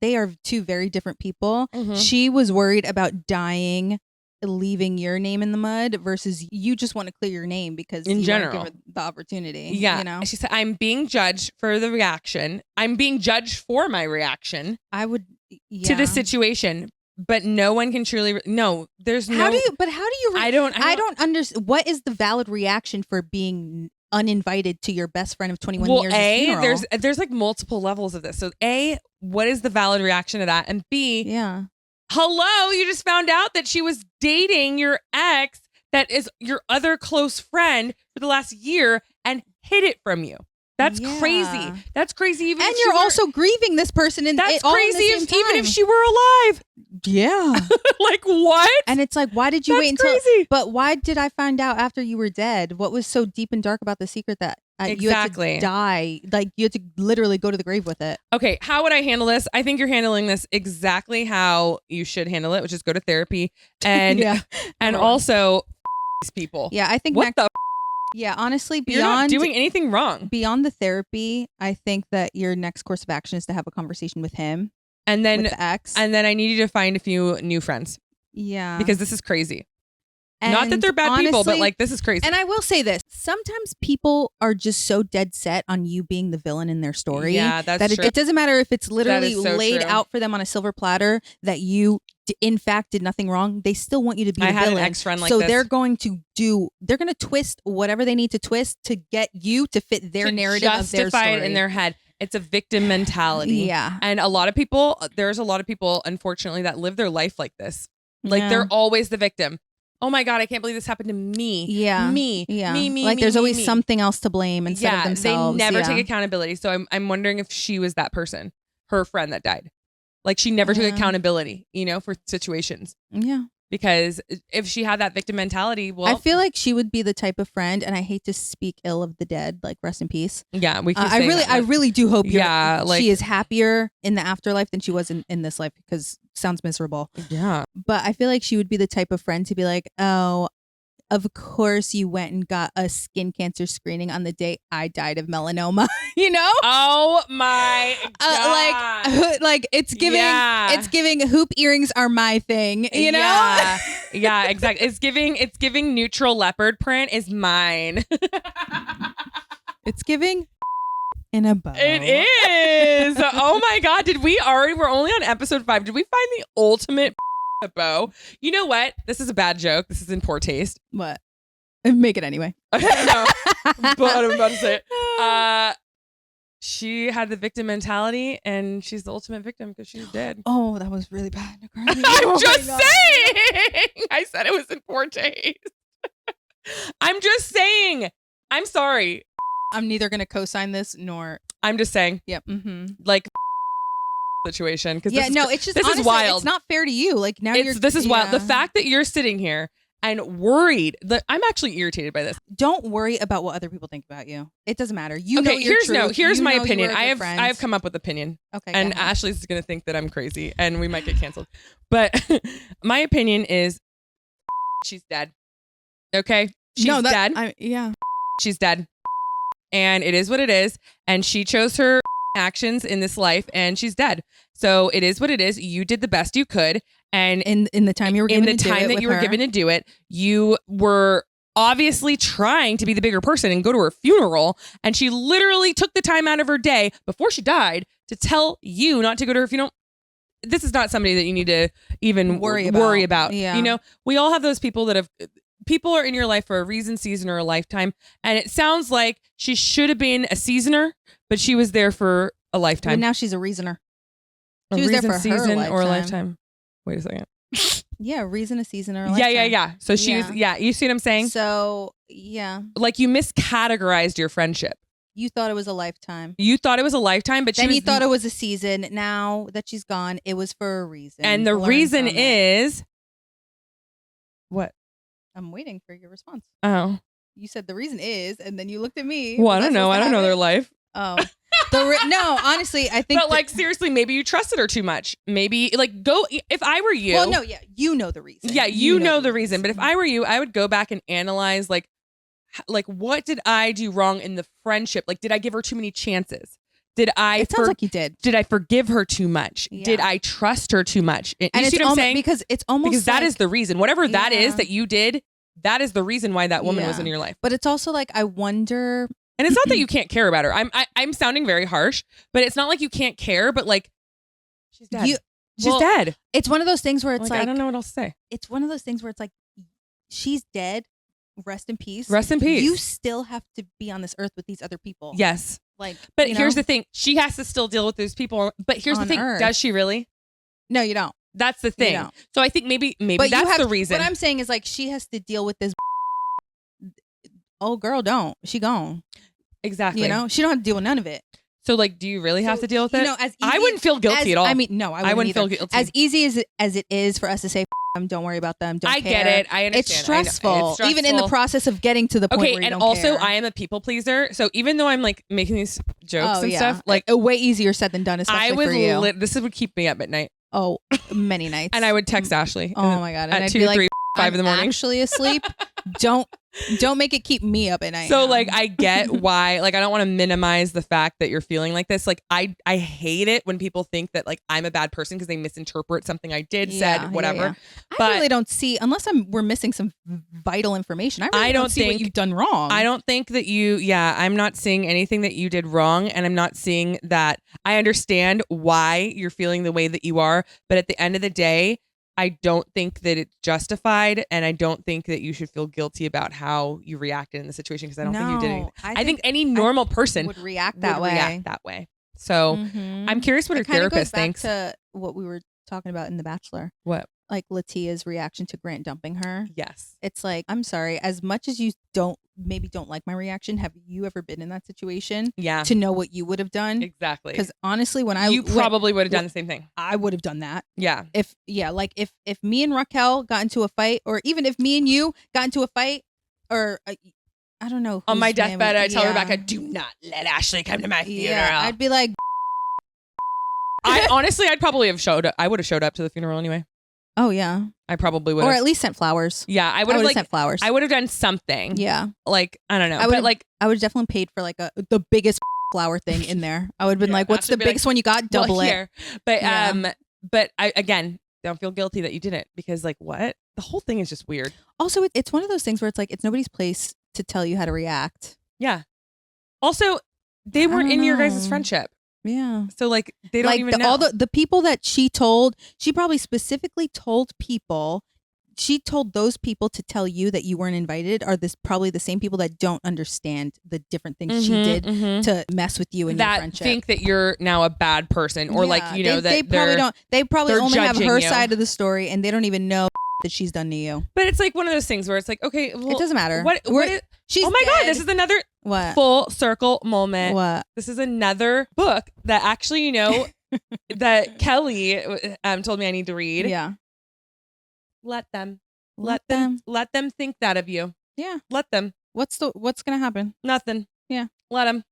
they are two very different people. Mm-hmm. She was worried about dying, leaving your name in the mud versus you just want to clear your name because in you general want to give her the opportunity. Yeah. You know? She said, I'm being judged for the reaction. I'm being judged for my reaction. To the situation. But no one can truly there's no. How do you I don't understand. What is the valid reaction for being uninvited to your best friend of 21 years? Well, there's multiple levels of this. So A, what is the valid reaction to that? And B, hello, you just found out that she was dating your ex that is your other close friend for the last year and hid it from you. That's crazy. That's crazy. Even and you're also grieving this person. That's crazy. Even if she were alive. Yeah. What? And it's why did you wait until? Crazy. But why did I find out after you were dead? What was so deep and dark about the secret that you had to die? You had to literally go to the grave with it. Okay. How would I handle this? I think you're handling this exactly how you should handle it, which is go to therapy and and also these people. Yeah, I think yeah, honestly, you're not doing anything wrong. Beyond the therapy, I think that your next course of action is to have a conversation with him. And then with the ex. And then I need you to find a few new friends. Yeah. Because this is crazy. And not that they're bad people, but this is crazy. And I will say this. Sometimes people are just so dead set on you being the villain in their story. Yeah, that's true. It doesn't matter if it's literally laid true. out for them on a silver platter that you in fact did nothing wrong. They still want you to be the villain. I had an ex-friend like this. So they're going to twist whatever they need to twist to get you to fit their narrative of their story. Justify it in their head. It's a victim mentality. Yeah. And there's a lot of people, unfortunately, that live their life like this. They're always the victim. Oh my God, I can't believe this happened to me. Yeah. Me. Yeah. Me. There's always something else to blame instead of themselves. They never take accountability. So I'm wondering if she was that person, her friend that died. She never took accountability, for situations. Yeah. Because if she had that victim mentality, well, I feel like she would be the type of friend, and I hate to speak ill of the dead, rest in peace. Yeah, we. I really do hope. She is happier in the afterlife than she was in this life because sounds miserable. Yeah, but I feel like she would be the type of friend to be like, oh, of course you went and got a skin cancer screening on the day I died of melanoma. Oh my God. It's giving hoop earrings are my thing, you know? Yeah, exactly. It's giving neutral leopard print is mine. It's giving in a bow. It is. Oh my God. We're only on episode 5. Did we find the ultimate bow? You know what? This is a bad joke. This is in poor taste. What? Make it anyway. No, but I'm about to say it. She had the victim mentality, and she's the ultimate victim because she's dead. Oh, that was really bad. I'm just saying. I said it was in poor taste. I'm just saying. I'm sorry. I'm neither going to co-sign this nor. I'm just saying. Yep. Mm-hmm. Situation. It's just honestly, is wild. It's not fair to you. This is wild. The fact that you're sitting here and worried that I'm actually irritated by this. Don't worry about what other people think about you. It doesn't matter. You know your truth. Here's You my know opinion. you were I good have friends. come up with opinion. Okay. And go ahead. Ashley's going to think that I'm crazy and we might get canceled. But my opinion is she's dead. Okay? She's dead. Yeah. She's dead. And it is what it is. And she chose her actions in this life and she's dead. So it is what it is. You did the best you could. And In the time you were given in the time that you were given to do it, you were obviously trying to be the bigger person and go to her funeral. And she literally took the time out of her day before she died to tell you not to go to her funeral. This is not somebody that you need to even worry about. Yeah. You know, we all have those people that people are in your life for a reason, season, or a lifetime. And it sounds like she should have been a seasoner, but she was there for a lifetime. And now she's a reasoner. A She was there reason, for season, her or a lifetime. lifetime. Wait a second. Yeah, reason, a season, or a lifetime. Yeah. So she was, you see what I'm saying? So, yeah. Like you miscategorized your friendship. You thought it was a lifetime. You thought it was a lifetime, but Then you thought it was a season. Now that she's gone, it was for a reason. And the Learn reason from it. is what? I'm waiting for your response. Oh. You said the reason is, and then you looked at me. Well, Was I don't know. supposed I to don't know have their it? life. Oh. No, honestly, I think. But like seriously, maybe you trusted her too much. Maybe like go if I were you. Well, no, yeah, you know the reason. Yeah, you know the reason. But if I were you, I would go back and analyze like what did I do wrong in the friendship? Like, did I give her too many chances? Did I? It sounds like you did. Did I forgive her too much? Yeah. Did I trust her too much? You And see what I'm saying? Because it's almost because that is the reason. Whatever that is Yeah. that you did, that is the reason why that woman was in your life. But it's also like I wonder. And it's not that you can't care about her. I'm sounding very harsh, but it's not like you can't care. But like, she's dead. She's dead. It's one of those things where it's like I don't know what else to say. It's one of those things where it's like she's dead. Rest in peace. Rest in peace. You still have to be on this earth with these other people. Yes. Like, but here's the thing: she has to still deal with those people. But here's the On thing: Earth. does she really? No, you don't. That's the thing. don't. So I think maybe But that's the reason. What I'm saying is like she has to deal with this. Oh, girl, don't. She gone. Exactly. You know, she don't have to deal with none of it. So like, do you really have to deal with it? You know, as easy, I wouldn't feel guilty at all. I mean, no, I wouldn't feel either. guilty. As easy as it is for us to say, them, don't worry about them. Don't I care. get it. I understand. It's stressful, It's even in the process of getting to the point where you and don't also care. I am a people pleaser. So even though I'm like making these jokes and stuff, like way easier said than done, especially I would for you. this would keep me up at night. Oh, many nights. And I would text Ashley. Oh my god! And at I'd 2, be like, 3, 5 in the morning. Actually asleep. Don't make it keep me up at night. So now. like I get why, like I don't want to minimize the fact that you're feeling like this. Like I hate it when people think that like I'm a bad person because they misinterpret something I did, said, whatever. Yeah. But I really don't see, unless we're missing some vital information. I really don't see what think you've done wrong. I don't think that I'm not seeing anything that you did wrong, and I'm not seeing that. I understand why you're feeling the way that you are, but at the end of the day, I don't think that it's justified, and I don't think that you should feel guilty about how you reacted in the situation because I don't think you did anything. I think any normal person would react that way. So Mhm. I'm curious what her therapist thinks. To what we were talking about in The Bachelor. What? Like Latia's reaction to Grant dumping her. Yes. It's like, I'm sorry, as much as you don't like my reaction, have you ever been in that situation? Yeah. To know what you would have done? Exactly. Because honestly, you probably would have done the same thing. I would have done that. Yeah. If me and Raquel got into a fight, or even if me and you got into a fight, or I don't know. On my whose man deathbed, would- I tell yeah. Rebecca, do not let Ashley come to my funeral. Yeah, I'd be like, I'd probably have showed up. I would have showed up to the funeral anyway. oh yeah, I probably would or have. at least sent flowers. Yeah, I would have sent flowers. I would have done something. Yeah, Like, I don't know. I would but like, I would have definitely paid for like the biggest flower thing in there. I would have been Yeah, like, what's Ashley the would be biggest one you got? Double well, it. here. But Yeah. but I again don't feel guilty that you didn't, because like what? The whole thing is just weird. Also, it's one of those things where it's like it's nobody's place to tell you how to react. Yeah. Also, they I weren't don't in your guys' know. friendship. Yeah. So like they don't like even know. all the people that she probably specifically told people. She told those people to tell you that you weren't invited are probably the same people that don't understand the different things she did to mess with you in your that friendship. think that you're now a bad person, or like Yeah, you know they that probably don't. They probably they're only have judging her you. side of the story, and they don't even know that she's done to you. But it's like one of those things where it's like, okay, well, It doesn't matter. What is? She's Oh my god, dead. this is another What? full circle moment. What? This is another book that actually, you know, that Kelly told me I need to read. Yeah. Let them. Let them think that of you. Yeah. Let them. What's gonna happen? Nothing. Yeah. Let them.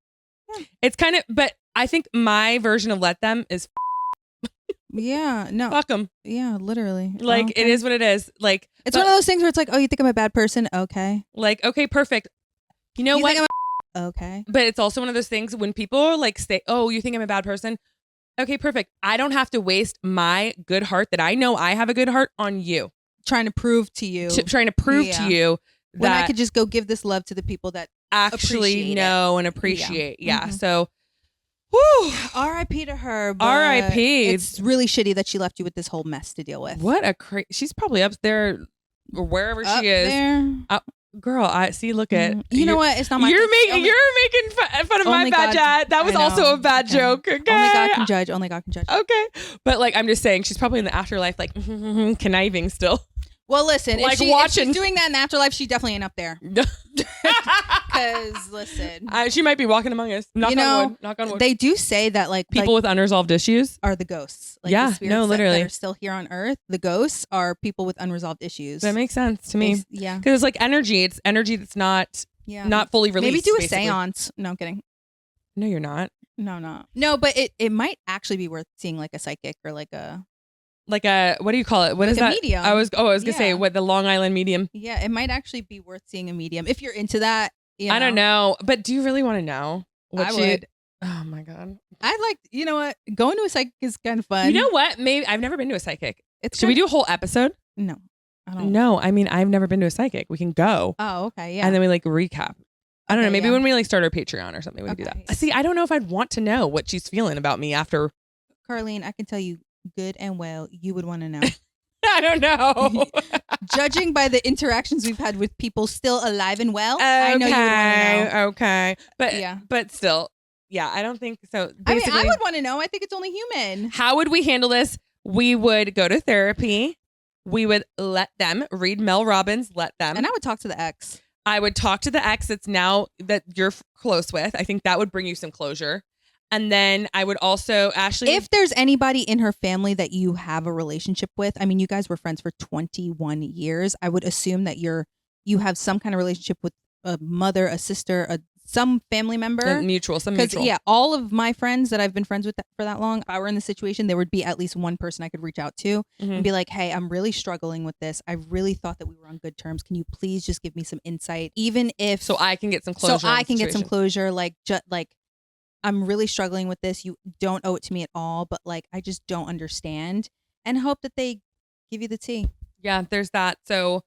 Yeah. It's kind of, but I think my version of let them is Yeah. No. fuck them. Yeah. Literally. Like it is what it is. Like it's one of those things where it's like, oh, you think I'm a bad person? Okay. Like, okay, perfect. You know what? Okay. But it's also one of those things when people like say, oh, you think I'm a bad person? Okay, perfect. I don't have to waste my good heart that I know I have a good heart on you. Trying to prove to you. Trying to prove to you that when I could just go give this love to the people that actually know and appreciate. Yeah. Mm-hmm. So, whew. R.I.P. to her. R.I.P. It's really shitty that she left you with this whole mess to deal with. What a she's probably up there or wherever she is. There. Girl, I see. Look at you know what? It's not my. You're making fun of my bad dad. That was also a bad joke. Okay. Only God can judge. Only God can judge. Okay, but like I'm just saying, she's probably in the afterlife, like conniving still. Well, listen, like if she's doing that in the afterlife, she definitely ain't up there. Because listen, she might be walking among us. Knock on wood. They do say that like people with unresolved issues are the ghosts. Like, yeah, the spirits literally, that are still here on Earth. The ghosts are people with unresolved issues. That makes sense to me. Yeah, because it's like energy. It's energy that's not fully released. Maybe do a basically. seance. No, I'm kidding. No, you're not. No, but it might actually be worth seeing like a psychic or like a what do you call it? What like is that? Medium. I was gonna say what the Long Island medium. Yeah, it might actually be worth seeing a medium if you're into that. I don't know, but do you really want to know? I would. Oh my god. I like. You know what? Going to a psychic is kind of fun. You know what? Maybe I've never been to a psychic. Should we do a whole episode? No, I don't. No, I mean I've never been to a psychic. We can go. Oh, okay, yeah. And then we like recap. I don't know. Maybe when we like start our Patreon or something, we can do that. See, I don't know if I'd want to know what she's feeling about me after. Carlene, I can tell you good and well, you would want to know. I don't know. Judging by the interactions we've had with people still alive and well, I know you would want to know. Okay. But still, yeah, I don't think so. Basically, I would want to know. I think it's only human. How would we handle this? We would go to therapy. We would let them read Mel Robbins, let them. And I would talk to the ex. I would talk to the ex that's now that you're close with. I think that would bring you some closure. And then I would also, Ashley. If there's anybody in her family that you have a relationship with, I mean, you guys were friends for 21 years. I would assume that you have some kind of relationship with a mother, a sister, some family member. Some mutual. Because, yeah, all of my friends that I've been friends with for that long, if I were in the situation, there would be at least one person I could reach out to and be like, hey, I'm really struggling with this. I really thought that we were on good terms. Can you please just give me some insight? Even if. So I can get some closure. Get some closure. Like, I'm really struggling with this. You don't owe it to me at all, but like, I just don't understand, and hope that they give you the tea. Yeah, there's that. So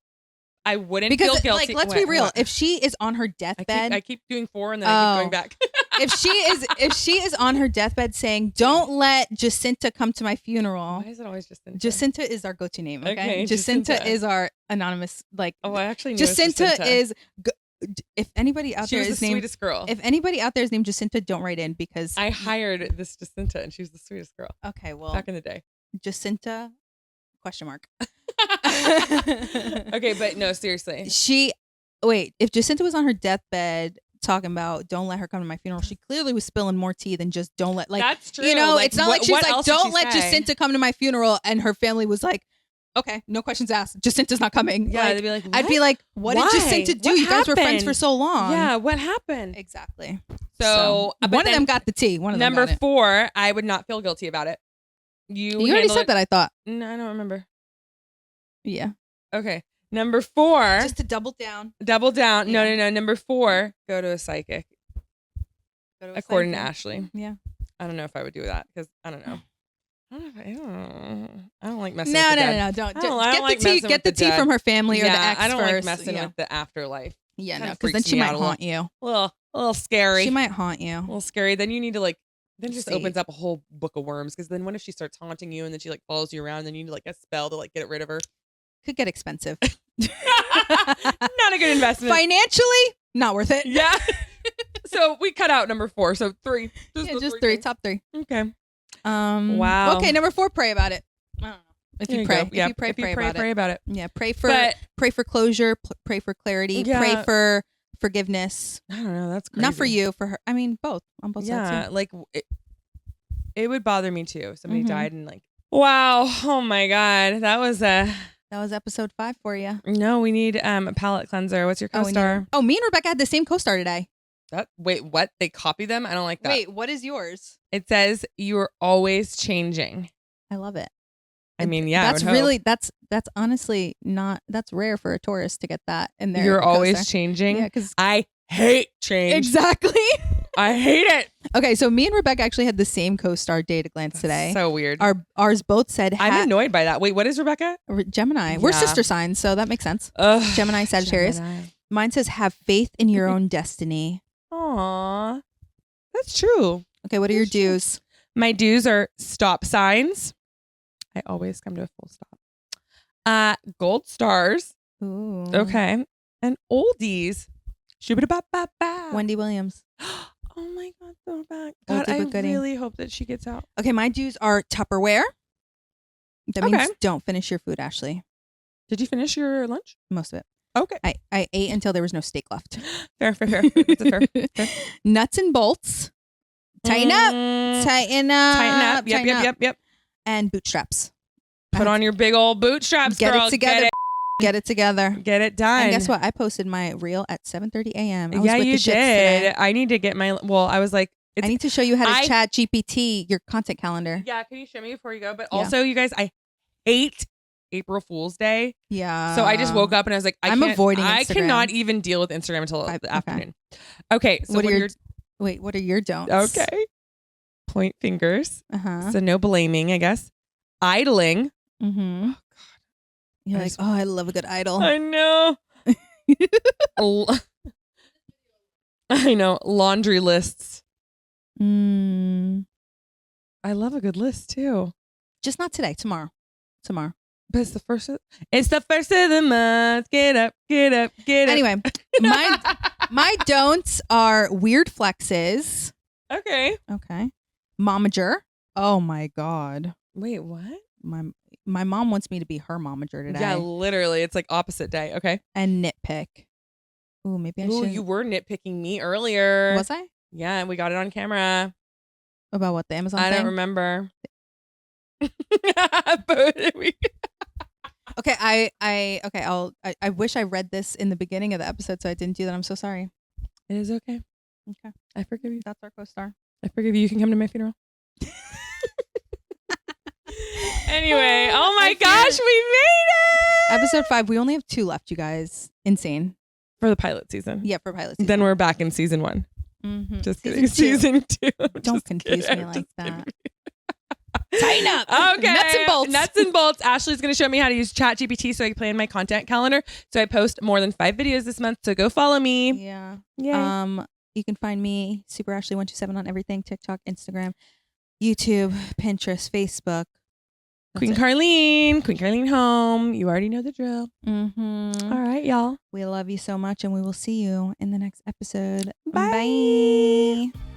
I wouldn't feel guilty. Like, let's be real. If she is on her deathbed, I keep doing 4 and then I keep going back. if she is on her deathbed saying, "Don't let Jacinta come to my funeral." Why is it always Jacinta? Jacinta is our go-to name. Okay, Jacinta is our anonymous. Like, I actually knew Jacinta is. If anybody out there is named sweetest girl. If anybody out there is named Jacinta, don't write in because I hired this Jacinta and she was the sweetest girl. Okay, well, back in the day, Jacinta ? Okay, but no, seriously. If Jacinta was on her deathbed talking about don't let her come to my funeral, she clearly was spilling more tea than just don't let. Like, that's true. You know, like, it's not like she's like don't let Jacinta come to my funeral, and her family was like, okay, no questions asked. Jacinta's not coming. Yeah, like, they'd be like, what? I'd be like, what did Jacinta do? You guys were friends for so long. Yeah, what happened? Exactly. So one of them got the tea. One of them number 4, I would not feel guilty about it. You already said that, I thought. No, I don't remember. Yeah. Okay. Number 4. Just to double down. Yeah. No. Number 4, go to a psychic. According to Ashley. Yeah. I don't know if I would do that because I don't know. I don't like messing with the dead. No, don't. Get the tea from her family or the ex I don't first. like messing with the afterlife. Yeah, no, because then she might haunt you. A little scary. She might haunt you. A little scary. Then you need to then just opens up a whole book of worms. Because then what if she starts haunting you and then she follows you around and then you need a spell to get rid of her? Could get expensive. Not a good investment. Financially, not worth it. Yeah. So we cut out number 4. So 3. Just 3. Top 3. Okay. Wow. Okay, number 4. Pray about it. I don't know. If you pray, pray about it. Yeah, pray for closure. Pray for clarity. Yeah. Pray for forgiveness. I don't know. That's crazy. Not for you, for her. I mean, both on both sides. Yeah, it would bother me too. If somebody died and wow. Oh my God, that was a That was episode 5 for you. No, we need a palette cleanser. What's your co-star? Me and Rebecca had the same co-star today. Wait, what? They copy them? I don't like that. Wait, what is yours? It says you're always changing. I love it. I mean, yeah. That's honestly that's rare for a Taurus to get that in there. You're always changing. Yeah, because I hate change. Exactly. I hate it. Okay, so me and Rebecca actually had the same co-star date at glance today. So weird. Ours both said I'm annoyed by that. Wait, what is Rebecca? Gemini. We're sister signs, so that makes sense. Ugh, Gemini, Sagittarius. Gemini. Mine says have faith in your own destiny. Aw, that's true. Okay, what are your dues? My dues are stop signs. I always come to a full stop. Gold stars. Ooh. Okay. And oldies. Shoo-ba-da-ba-ba-ba. Wendy Williams. Oh my God, throwback. God, Oldie I but goodie. really hope that she gets out. Okay, my dues are Tupperware. That means Okay. don't finish your food, Ashley. Did you finish your lunch? Most of it. Okay. I ate until there was no steak left. Fair. That's a fair. Nuts and bolts. Tighten up. Tighten up. Tighten up. Yep. And bootstraps. Put on your big old bootstraps, Get girl. it together. Get it together. Get it done. And guess what? I posted my reel at 7:30 a.m. I was Yeah, with you the shits did. today. I need to get my. Well, I was like, I need to show you how to chat GPT your content calendar. Yeah, can you show me before you go? But Yeah. also, you guys, I hate April Fool's Day. Yeah. So I just woke up and I was like, I'm avoiding I Instagram. cannot even deal with Instagram until the afternoon. Okay. So what are your don'ts? Okay. Point fingers. Uh-huh. So no blaming, I guess. Idling. Mm-hmm. Oh God. You're like, oh, I love a good idol. I know. I know. Laundry lists. Mm. I love a good list too. Just not today. Tomorrow. But it's the first of the month. Get up. Anyway, my don'ts are weird flexes. Okay. Momager. Oh my God. Wait, what? My mom wants me to be her momager today. Yeah, literally. It's like opposite day. Okay. And nitpick. Ooh, maybe I should. Ooh, you were nitpicking me earlier. Was I? Yeah, and we got it on camera. About what, the Amazon I thing? don't remember. Okay, I wish I read this in the beginning of the episode, so I didn't do that. I'm so sorry. It is okay. Okay. I forgive you. That's our co-star. I forgive you. You can come to my funeral. Anyway, oh my gosh, we made it! Episode 5. We only have 2 left, you guys. Insane. For the pilot season. Yeah, for pilot season. Then we're back in season 1. Mm-hmm. Just kidding. Season 2. Don't confuse me like that. Tighten up. Okay. Nuts and bolts. Ashley's going to show me how to use ChatGPT so I can plan my content calendar. So I post more than 5 videos this month. So go follow me. Yeah. Yay. You can find me, Super Ashley 127 on everything: TikTok, Instagram, YouTube, Pinterest, Facebook. Queen Carlene home. You already know the drill. Mm-hmm. All right, y'all. We love you so much, and we will see you in the next episode. Bye. Bye.